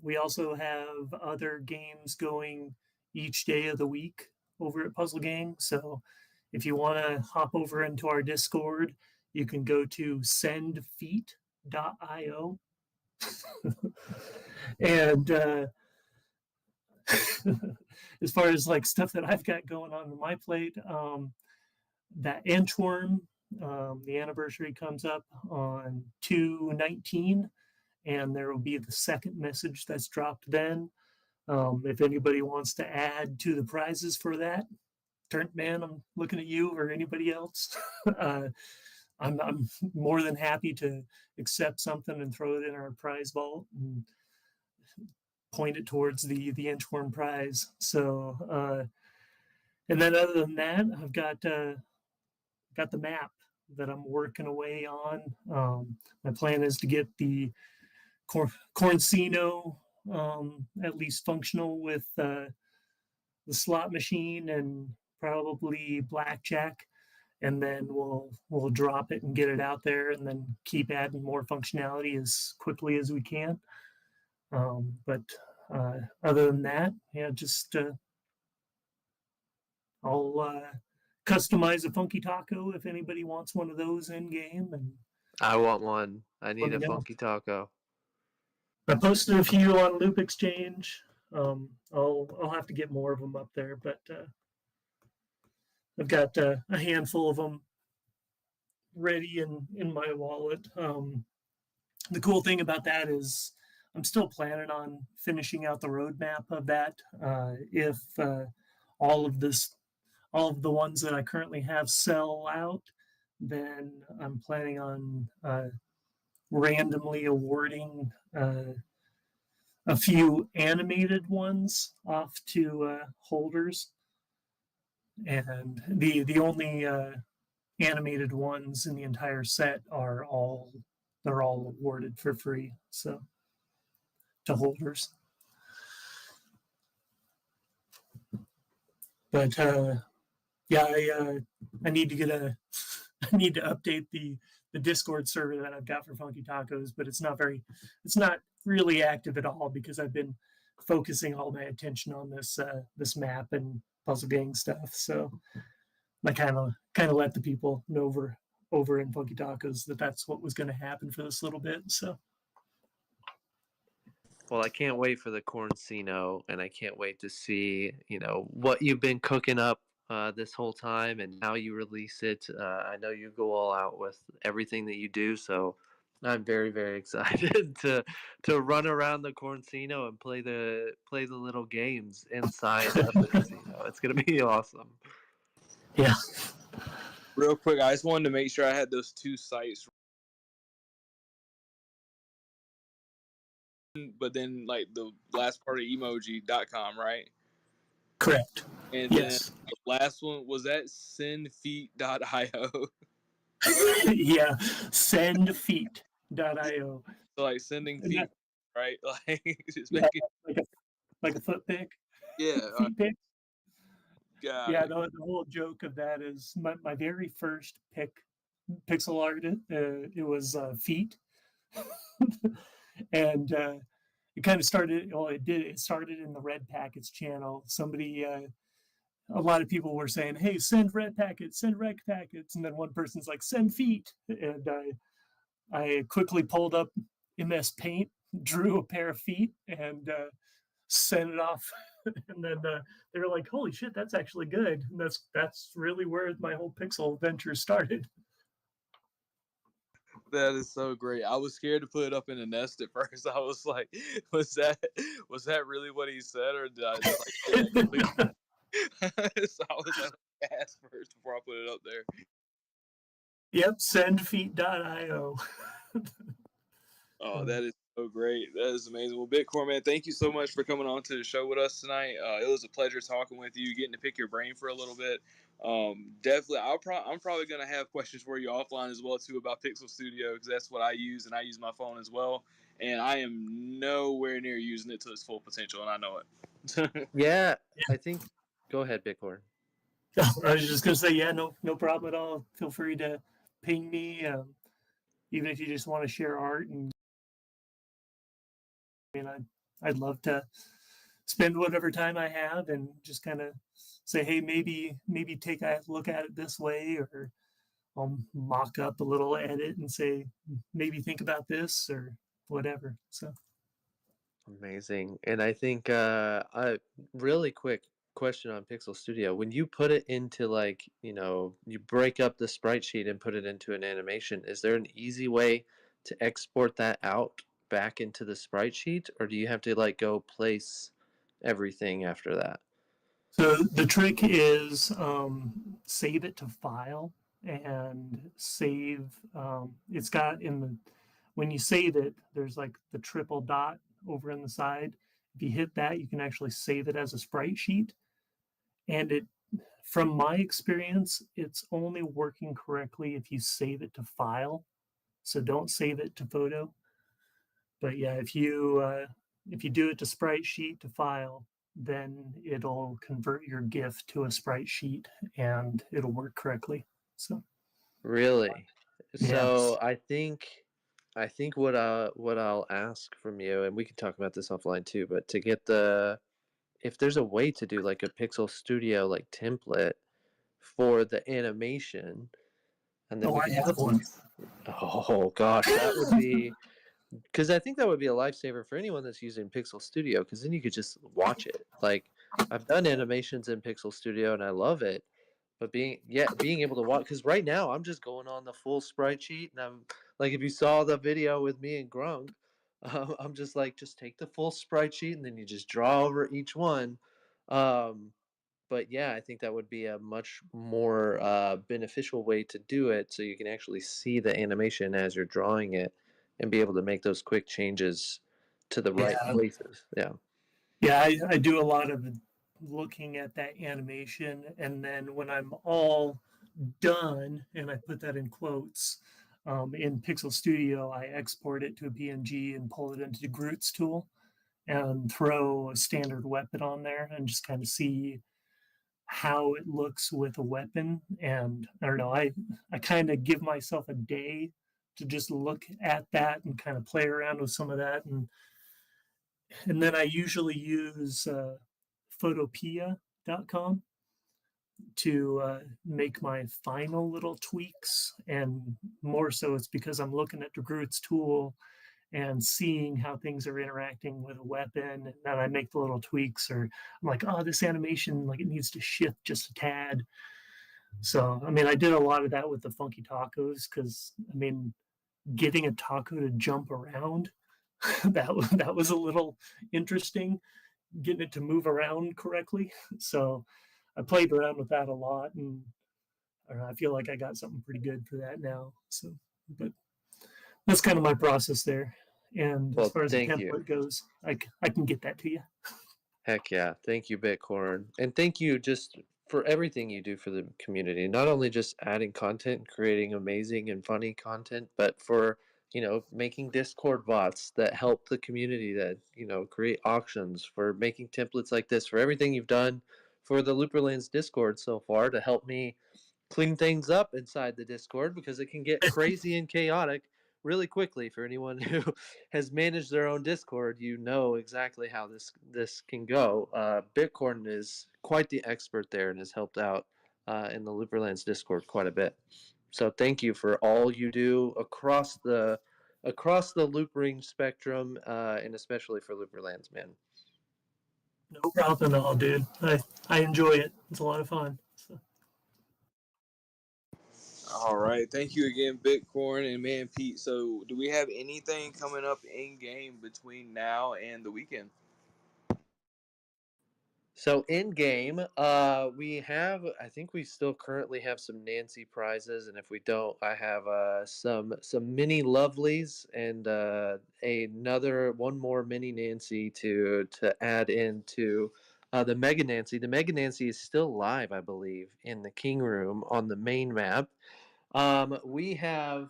We also have other games going each day of the week over at Puzzle Gang. So if you want to hop over into our Discord, you can go to sendfeet.io. And as far as like stuff that I've got going on my plate, that Antworm, the anniversary comes up on 2/19, and there will be the second message that's dropped then. If anybody wants to add to the prizes for that, Turnt Man, I'm looking at you or anybody else. I'm more than happy to accept something and throw it in our prize vault and point it towards the Inchhorn prize. So, and then other than that, I've got the map that I'm working away on. My plan is to get the Corncino at least functional with the slot machine and probably blackjack, and then we'll drop it and get it out there, and then keep adding more functionality as quickly as we can. But other than that, yeah, just I'll customize a funky taco if anybody wants one of those in game, and I want one. I let need me a know. funky taco. I posted a few on Loop Exchange. I'll have to get more of them up there, but I've got a handful of them ready in my wallet. The cool thing about that is I'm still planning on finishing out the roadmap of that. If all of this, all of the ones that I currently have sell out, then I'm planning on randomly awarding a few animated ones off to holders, and the only animated ones in the entire set are all they're all awarded for free. So to holders. But yeah, I need to get a I need to update the Discord server that I've got for Funky Tacos, but it's not really active at all because I've been focusing all my attention on this map and puzzle gang stuff. So I kind of let the people know over in Funky Tacos that that's what was going to happen for this little bit. So Well, I can't wait for the Corncino, and I can't wait to see, what you've been cooking up this whole time and how you release it. I know you go all out with everything that you do, so I'm very, very excited to run around the Corncino and play the little games inside of the casino. It's gonna be awesome. yeah, Real quick, I just wanted to make sure I had those two sites, but then like the last part of emoji.com, right? correct. And then Yes. the last one was that sendfeet.io. Yeah, sendfeet.io. So like sending And feet, that, right? Like just yeah, making, like a foot pick, yeah, feet pick. got Yeah, it. the whole joke of that is my very first pixel art. It was feet, and it kind of started. Well, it did. It started in the Red Packets channel. Somebody, a lot of people were saying, "Hey, send red packets, send red packets," and then one person's like, "Send feet," and I quickly pulled up MS Paint, drew a pair of feet, and sent it off. And then they were like, "Holy shit, that's actually good." And that's really where my whole pixel venture started. That is so great. I was scared to put it up in a nest at first. I was like, was that really what he said, or did I just like? So I was like, ask first before I put it up there. Yep, sendfeet.io. Oh, that is so great. That is amazing. Well, Bitcoin man, thank you so much for coming on to the show with us tonight. It was a pleasure talking with you, getting to pick your brain for a little bit. Definitely, I'm probably gonna have questions for you offline as well too about Pixel Studio because that's what I use, and I use my phone as well. And I am nowhere near using it to its full potential, and I know it. Yeah, I think. Go ahead, Bitcoin. I was just gonna say, yeah, no problem at all. Feel free to ping me, even if you just want to share art. And I mean, I'd love to spend whatever time I have and just kind of say, hey, maybe take a look at it this way, or I'll mock up a little edit and say, maybe think about this or whatever. So Amazing. And I think a really quick question on Pixel Studio. When you put it into like, you break up the sprite sheet and put it into an animation, is there an easy way to export that out back into the sprite sheet, or do you have to like go place everything after that? So the trick is save it to file and save. It's got in the when you save it, there's like the triple dot over in the side. If you hit that, you can actually save it as a sprite sheet. And it, from my experience, it's only working correctly if you save it to file. So don't save it to photo. But yeah, if you do it to sprite sheet to file, then it'll convert your GIF to a sprite sheet and it'll work correctly. So Really? yes. So I think what I'll ask from you, and we can talk about this offline too, but to get the if there's a way to do like a Pixel Studio like template for the animation, and then Oh, we I can have one. oh gosh, that would be because I think that would be a lifesaver for anyone that's using Pixel Studio, because then you could just watch it. Like I've done animations in Pixel Studio and I love it, but being able to watch, because right now I'm just going on the full sprite sheet, and I'm like, if you saw the video with me and Grunk, I'm just like, just take the full sprite sheet and then you just draw over each one. Um, but yeah, I think that would be a much more beneficial way to do it, so you can actually see the animation as you're drawing it and be able to make those quick changes to the right Yeah. places. Yeah. Yeah, I do a lot of looking at that animation. And then when I'm all done, and I put that in quotes, in Pixel Studio, I export it to a PNG and pull it into the Groot's tool and throw a standard weapon on there and just kind of see how it looks with a weapon. And I don't know, I kind of give myself a day to just look at that and kind of play around with some of that. And then I usually use photopea.com to make my final little tweaks. And more so, it's because I'm looking at DeGroot's tool and seeing how things are interacting with a weapon, and then I make the little tweaks. Or I'm like, oh, this animation, like, it needs to shift just a tad. So I mean, I did a lot of that with the funky tacos, because I mean, getting a taco to jump around, that was a little interesting, getting it to move around correctly. So I played around with that a lot, and I feel like I got something pretty good for that now. So, but that's kind of my process there. And as Well, far as the thank you. template goes, I can get that to you. Heck yeah. Thank you, Bitcorn. And thank you just for everything you do for the community. Not only just adding content and creating amazing and funny content, but for, making Discord bots that help the community, that, create auctions, for making templates like this, for everything you've done for the Looperlands Discord so far to help me clean things up inside the Discord, because it can get crazy and chaotic really quickly. For anyone who has managed their own Discord, you know exactly how this can go. Bitcoin is quite the expert there and has helped out in the Looperlands Discord quite a bit. So thank you for all you do across the loop ring spectrum, and especially for Looperlands, man. No problem at all, dude. I enjoy it. It's a lot of fun. So. All right, thank you again, Bitcoin and Man Pete. So, do we have anything coming up in game between now and the weekend? So in game, I think we still currently have some Nancy prizes, and if we don't, I have some mini lovelies and another one more mini Nancy to add into the Mega Nancy. The Mega Nancy is still live, I believe, in the King Room on the main map. We have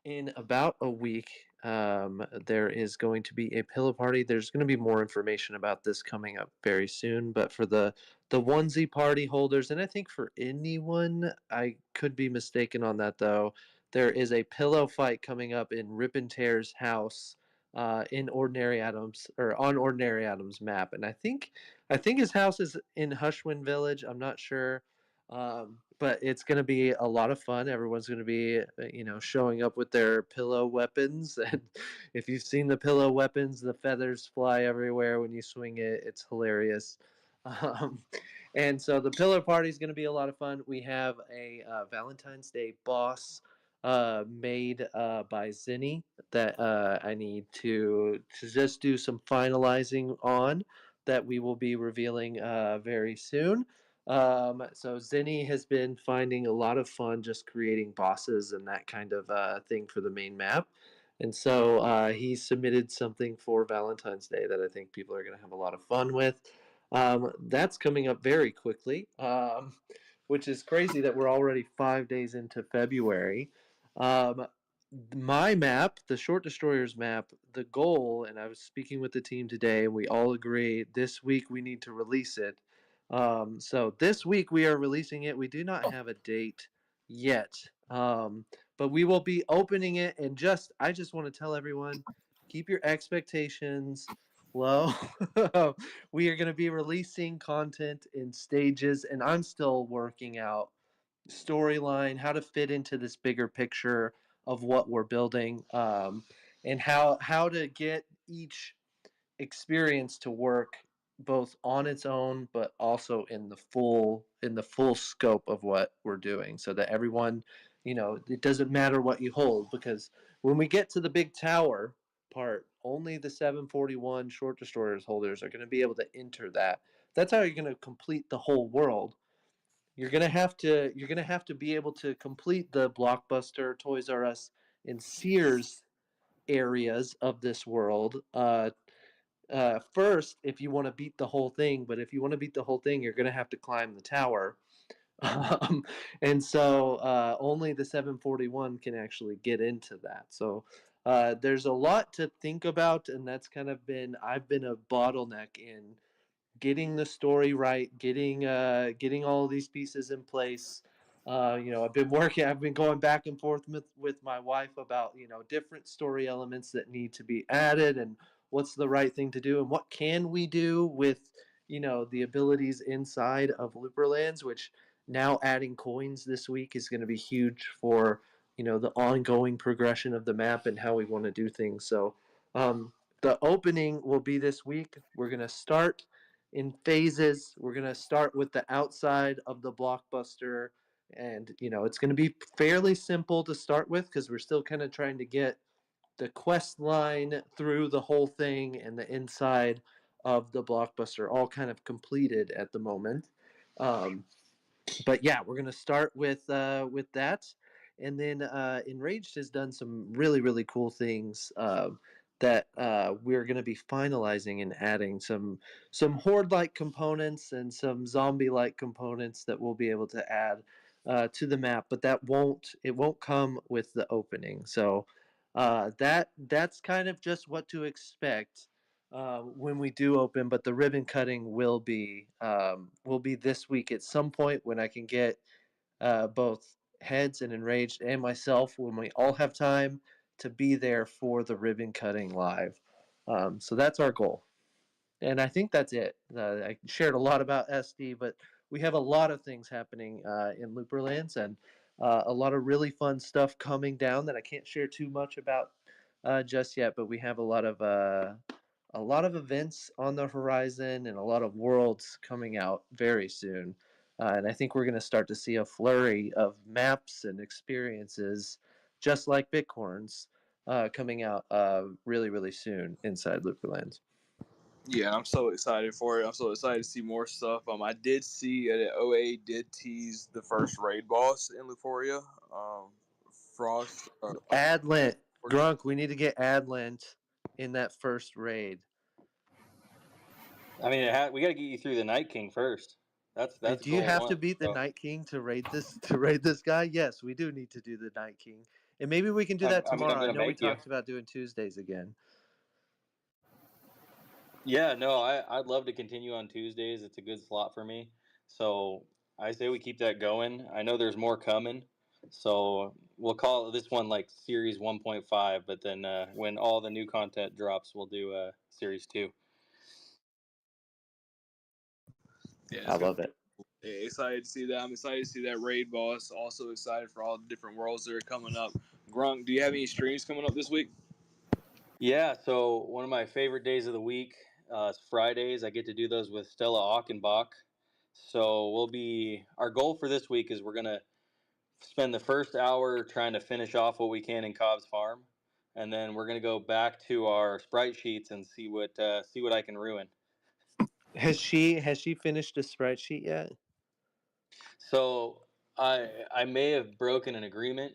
in about a week, there is going to be a pillow party. There's going to be more information about this coming up very soon. But for the onesie party holders, and I think for anyone, I could be mistaken on that though, there is a pillow fight coming up in Rip and Tear's house. In Ordinary Adams, or on Ordinary Adams map, and I think his house is in Hushwin Village. I'm not sure, but it's going to be a lot of fun. Everyone's going to be, showing up with their pillow weapons. And if you've seen the pillow weapons, the feathers fly everywhere when you swing it. It's hilarious. Um, and so the pillow party is going to be a lot of fun. We have a Valentine's Day boss made by Zinni that I need to just do some finalizing on. that we will be revealing very soon. So Zinni has been finding a lot of fun just creating bosses and that kind of thing for the main map. And so he submitted something for Valentine's Day that I think people are going to have a lot of fun with. That's coming up very quickly, which is crazy that we're already 5 days into February. Um, my map, the Short Destroyers map, the goal, and I was speaking with the team today, and we all agree this week we need to release it. So this week we are releasing it. We do not have a date yet, but we will be opening it. And I just want to tell everyone, keep your expectations low. We are going to be releasing content in stages, and I'm still working out storyline, how to fit into this bigger picture of what we're building, and how to get each experience to work both on its own but also in the full scope of what we're doing, so that everyone, it doesn't matter what you hold, because when we get to the big tower part, only the 741 short destroyers holders are going to be able to enter that. That's how you're going to complete the whole world. You're gonna have to be able to complete the Blockbuster, Toys R Us, and Sears areas of this world. First, if you want to beat the whole thing, but if you want to beat the whole thing, you're gonna have to climb the tower. And so only the 741 can actually get into that. So there's a lot to think about, and that's kind of I've been a bottleneck in getting the story right, getting all of these pieces in place. I've been going back and forth with my wife about different story elements that need to be added, and what's the right thing to do, and what can we do with the abilities inside of Looperlands, which now adding coins this week is going to be huge for the ongoing progression of the map and how we want to do things. So the opening will be this week. We're going to start in phases. We're going to start with the outside of the Blockbuster, and it's going to be fairly simple to start with, because we're still kind of trying to get the quest line through the whole thing and the inside of the Blockbuster all kind of completed at the moment. But yeah, we're gonna start with that, and then Enraged has done some really really cool things that we're gonna be finalizing and adding some horde like components and some zombie like components that we'll be able to add to the map, but it won't come with the opening. So that's kind of just what to expect when we do open, but the ribbon cutting will be this week at some point, when I can get both Heads and Enraged and myself, when we all have time to be there for the ribbon cutting live. So that's our goal, and I think that's it. I shared a lot about SD, but we have a lot of things happening in Looperlands, and a lot of really fun stuff coming down that I can't share too much about just yet. But we have a lot of events on the horizon and a lot of worlds coming out very soon. And I think we're going to start to see a flurry of maps and experiences, just like Bitcorns, coming out really, really soon inside Looperlands. Yeah, I'm so excited for it. I'm so excited to see more stuff. I did see that OA did tease the first raid boss in Luforia. Frost. Adlint. Grunk, we need to get Adlint in that first raid. I mean, we got to get you through the Night King first. That's Do you goal have one. to beat the Night King to raid this guy? Yes, we do need to do the Night King, and maybe we can do that I'm tomorrow. I gonna know we make you. talked about doing Tuesdays again. Yeah, no, I'd love to continue on Tuesdays. It's a good slot for me. So I say we keep that going. I know there's more coming. So we'll call this one like Series 1.5, but then when all the new content drops, we'll do Series 2. Yeah, I love it. excited to see that. I'm excited to see that raid boss. Also excited for all the different worlds that are coming up. Grunk, do you have any streams coming up this week? Yeah, so one of my favorite days of the week is Fridays. I get to do those with Stella Achenbach. So our goal for this week is we're going to spend the first hour trying to finish off what we can in Cobb's Farm, and then we're going to go back to our sprite sheets and see what I can ruin. Has she finished a spreadsheet yet? So I may have broken an agreement.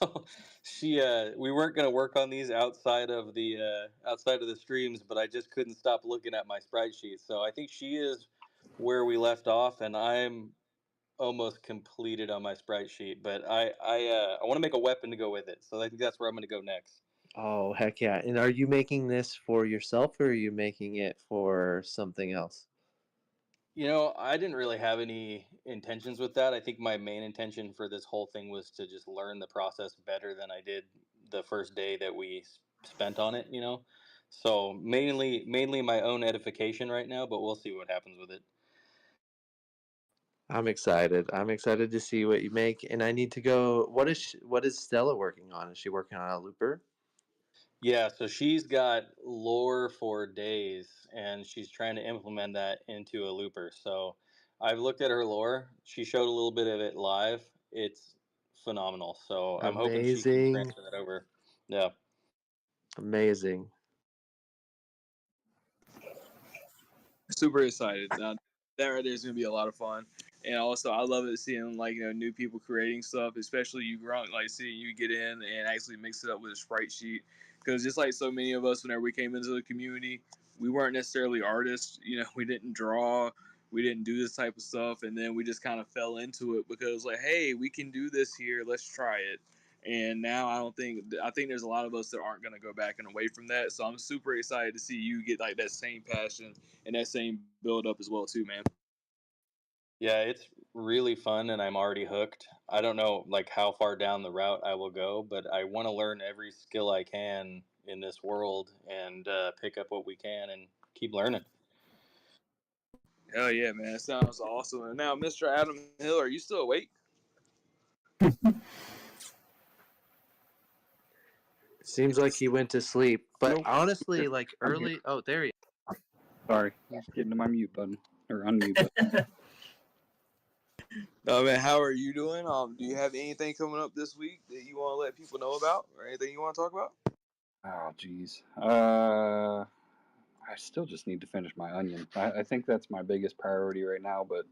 So we weren't going to work on these outside of the streams, but I just couldn't stop looking at my spreadsheet. So I think she is where we left off, and I'm almost completed on my spreadsheet. But I want to make a weapon to go with it. So I think that's where I'm going to go next. Oh, heck yeah. And are you making this for yourself or are you making it for something else? I didn't really have any intentions with that. I think my main intention for this whole thing was to just learn the process better than I did the first day that we spent on it. So mainly my own edification right now, but we'll see what happens with it. I'm excited. I'm excited to see what you make. And I need to go. What is Stella working on? Is she working on a looper? Yeah, so she's got lore for days, and she's trying to implement that into a looper. So I've looked at her lore. She showed a little bit of it live. It's phenomenal. So I'm hoping she can Amazing. transfer that over. Yeah. Amazing. Super excited. That right there is gonna be a lot of fun. And also, I love it seeing like new people creating stuff, especially you Grunk, like seeing you get in and actually mix it up with a sprite sheet. Because just like so many of us, whenever we came into the community, we weren't necessarily artists. We didn't draw, we didn't do this type of stuff, and then we just kind of fell into it because like, hey, we can do this here. Let's try it. And now I think there's a lot of us that aren't going to go back and away from that. So I'm super excited to see you get like that same passion and that same build up as well too, man. Yeah, it's really fun, and I'm already hooked. I don't know like how far down the route I will go, but I want to learn every skill I can in this world and pick up what we can and keep learning. Hell yeah, man! It sounds awesome. And now, Mr. Adam Hill, are you still awake? Seems like he went to sleep. But Nope. honestly, Here, like I'm here. early. Oh, there he Sorry, getting to my mute button or unmute button. No, man. How are you doing? Do you have anything coming up this week that you want to let people know about, or anything you want to talk about? Oh, geez. I still just need to finish my onion. I think that's my biggest priority right now, but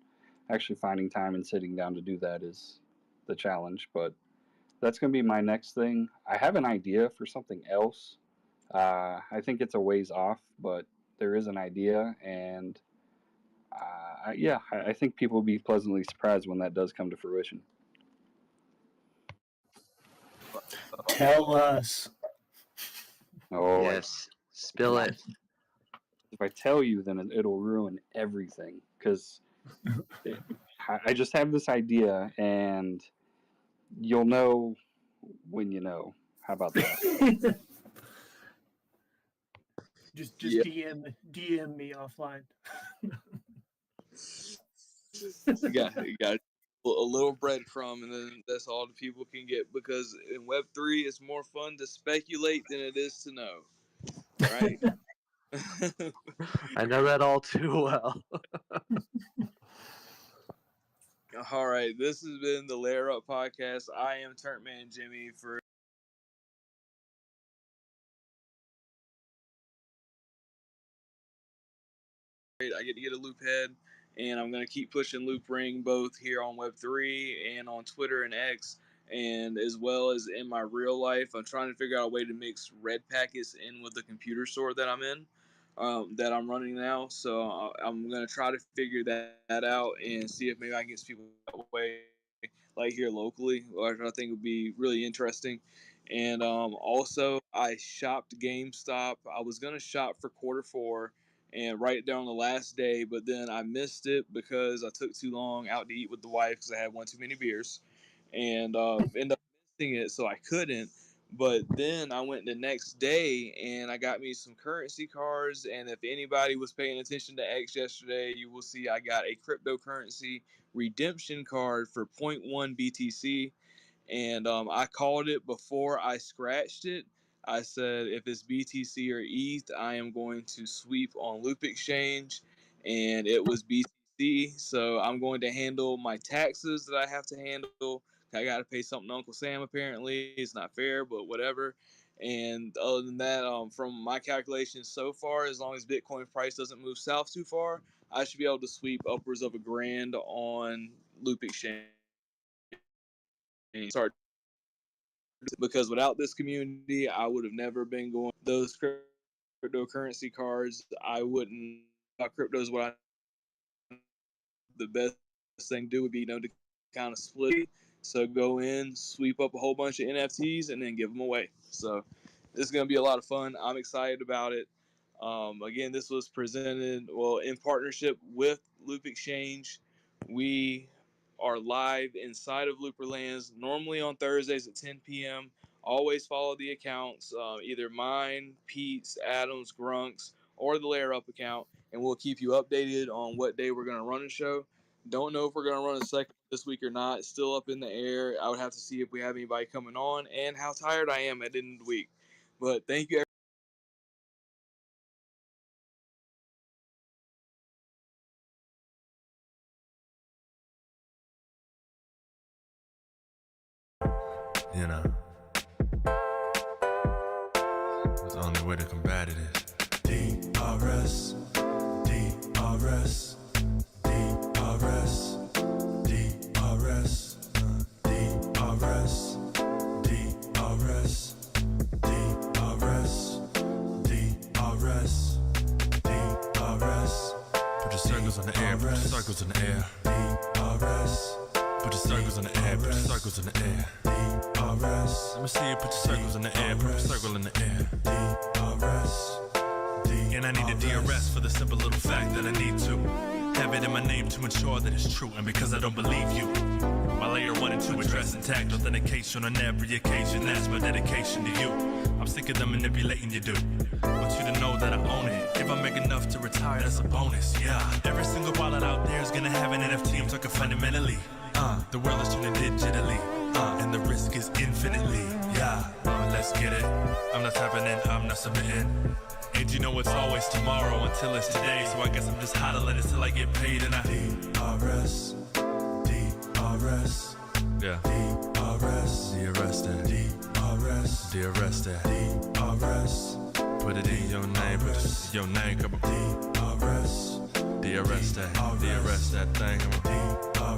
actually finding time and sitting down to do that is the challenge. But that's going to be my next thing. I have an idea for something else. I think it's a ways off, but there is an idea, and yeah, I think people will be pleasantly surprised when that does come to fruition. Tell us. Oh, Yes. Spill it. if I tell you, then it'll ruin everything because I just have this idea, and you'll know when you know. How about that? just Yeah, DM me offline. you got a little breadcrumb, and then that's all the people can get. Because in Web3, it's more fun to speculate than it is to know, right? I know that all too well. All right, this has been the Layer Up podcast. I am Turnt Man Jimmy for I get to get a loop head, and I'm gonna keep pushing loop ring both here on Web3 and on Twitter and X, and as well as in my real life. I'm trying to figure out a way to mix red packets in with the computer store that I'm in, that I'm running now. So I'm gonna try to figure that out and see if maybe I can get some people that way, like here locally, which I think would be really interesting. And also, I shopped GameStop. I was gonna shop for quarter 4 and write it down the last day, but then I missed it because I took too long out to eat with the wife because I had one too many beers, and ended up missing it, so I couldn't. But then I went the next day and I got me some currency cards. And if anybody was paying attention to X yesterday, you will see I got a cryptocurrency redemption card for zero point 0.1 BTC, and I called it before I scratched it. I said if it's BTC or ETH, I am going to sweep on Loop Exchange, and it was BTC. So I'm going to handle my taxes that I have to handle. I got to pay something to Uncle Sam. Apparently, it's not fair, but whatever. And other than that, from my calculations so far, as long as Bitcoin price doesn't move south too far, I should be able to sweep upwards of $1,000 on Loop Exchange. Start, because without this community, I would have never been going those cryptocurrency cards. I wouldn't. Crypto is what the best thing to do would be, to kind of split. So go in, sweep up a whole bunch of NFTs, and then give them away. So this is going to be a lot of fun. I'm excited about it. Again, this was presented, in partnership with Loop Exchange. We are live inside of Looperlands, normally on Thursdays at 10 p.m. Always follow the accounts, either mine, Pete's, Adams, Grunk's, or the TheLayerUp account, and we'll keep you updated on what day we're going to run a show. Don't know if we're going to run a second this week or not. It's still up in the air. I would have to see if we have anybody coming on and how tired I am at the end of the week. But thank you. You know, the only way to combat it is DRS, DRS, DRS, DRS, DRS, DRS, DRS, DRS, DRS. Put your circles in the air, put your circles in the air. DRS. Put your circles in the air, put your circles in the air. DRS. Let me see you put your circles in the air, put your circle in the air. DRS. And I need a DRS for the simple little fact that I need to have it in my name to ensure that it's true. And because I don't believe you, my layer 1 and 2 address intact authentication on every occasion. That's my dedication to you. I'm sick of them manipulating you, dude. Want you to know that I own it. If I make enough to retire, that's a bonus, yeah. Every single wallet out there is gonna have an NFT. I'm talking fundamentally. The world is turning digitally, and the risk is infinitely, yeah. Let's get it. I'm not tapping in, I'm not submitting. And you know it's always tomorrow until it's today. So I guess I'm just hodling it till I get paid. And I DRS, DRS, yeah. DRS, DRS that, DRS, DRS that, DRS. Put it in your name, put it in your name, come on. DRS, DRS that, DRS that thing, come on.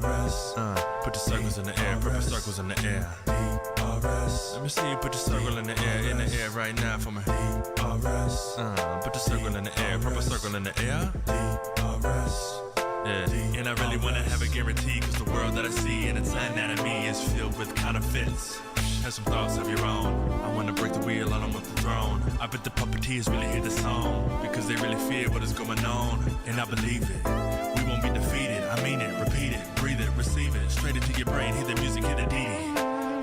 DRS. Put your circles in the air, put your circles in the air. DRS. Let me see you put your circle in the air right now for me. DRS. Put your circle in the air, put a circle in the air. DRS. Yeah, and I really wanna have a guarantee, cause the world that I see and its anatomy is filled with counterfeits. Have some thoughts of your own. I wanna break the wheel, I don't want the throne. I bet the puppeteers really hear the song, because they really fear what is going on. And I believe it, we won't be defeated. I mean it, repeat it, breathe it, receive it. Straight into your brain, hear the music, hear the DD.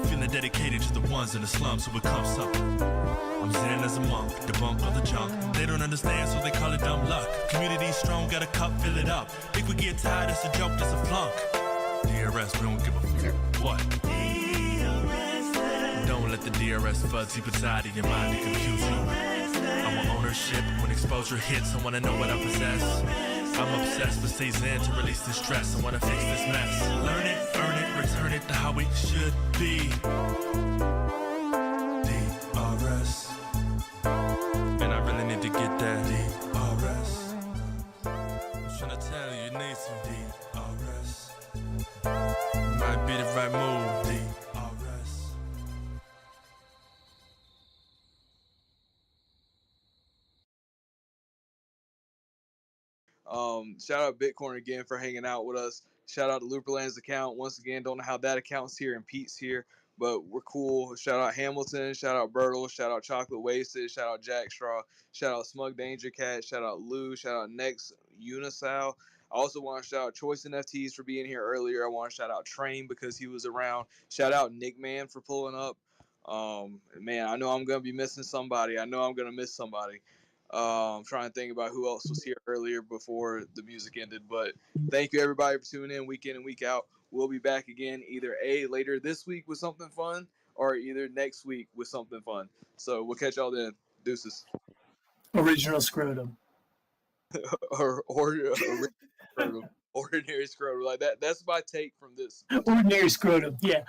Feeling dedicated to the ones in the slums who become something. I'm zen as a monk, debunk all the junk. They don't understand, so they call it dumb luck. Community strong, got a cup, fill it up. Think we get tired, it's a joke, that's a flunk. DRS, we don't give a fuck. What? Don't let the DRS fuzz deep inside of your mind to confuse you. I want ownership when exposure hits, I wanna know what I possess. I'm obsessed with stay zen to release the stress, I wanna fix this mess. Learn it, earn it, return it to how it should be. DRS. And I really need to get that DRS. I'm trying to tell you, you need some DRS. Might be the right move. DRS. Shout out Bitcoin again for hanging out with us. Shout out to Looperland's account. Once again, don't know how that account's here and Pete's here, but we're cool. Shout out Hamilton. Shout out Bertle. Shout out Chocolate Wasted. Shout out Jack Straw. Shout out Smug Danger Cat. Shout out Lou. Shout out Next Unisal. I also want to shout out Choice NFTs for being here earlier. I want to shout out Train because he was around. Shout out Nick Man for pulling up. Man, I know I'm going to be missing somebody. I know I'm going to miss somebody. I'm trying to think about who else was here earlier before the music ended. But thank you, everybody, for tuning in week and week out. We'll be back again either later this week with something fun or either next week with something fun. So we'll catch y'all then. Deuces. Original scrotum. or ordinary scrotum. Like that. That's my take from this. Ordinary scrotum. Yeah.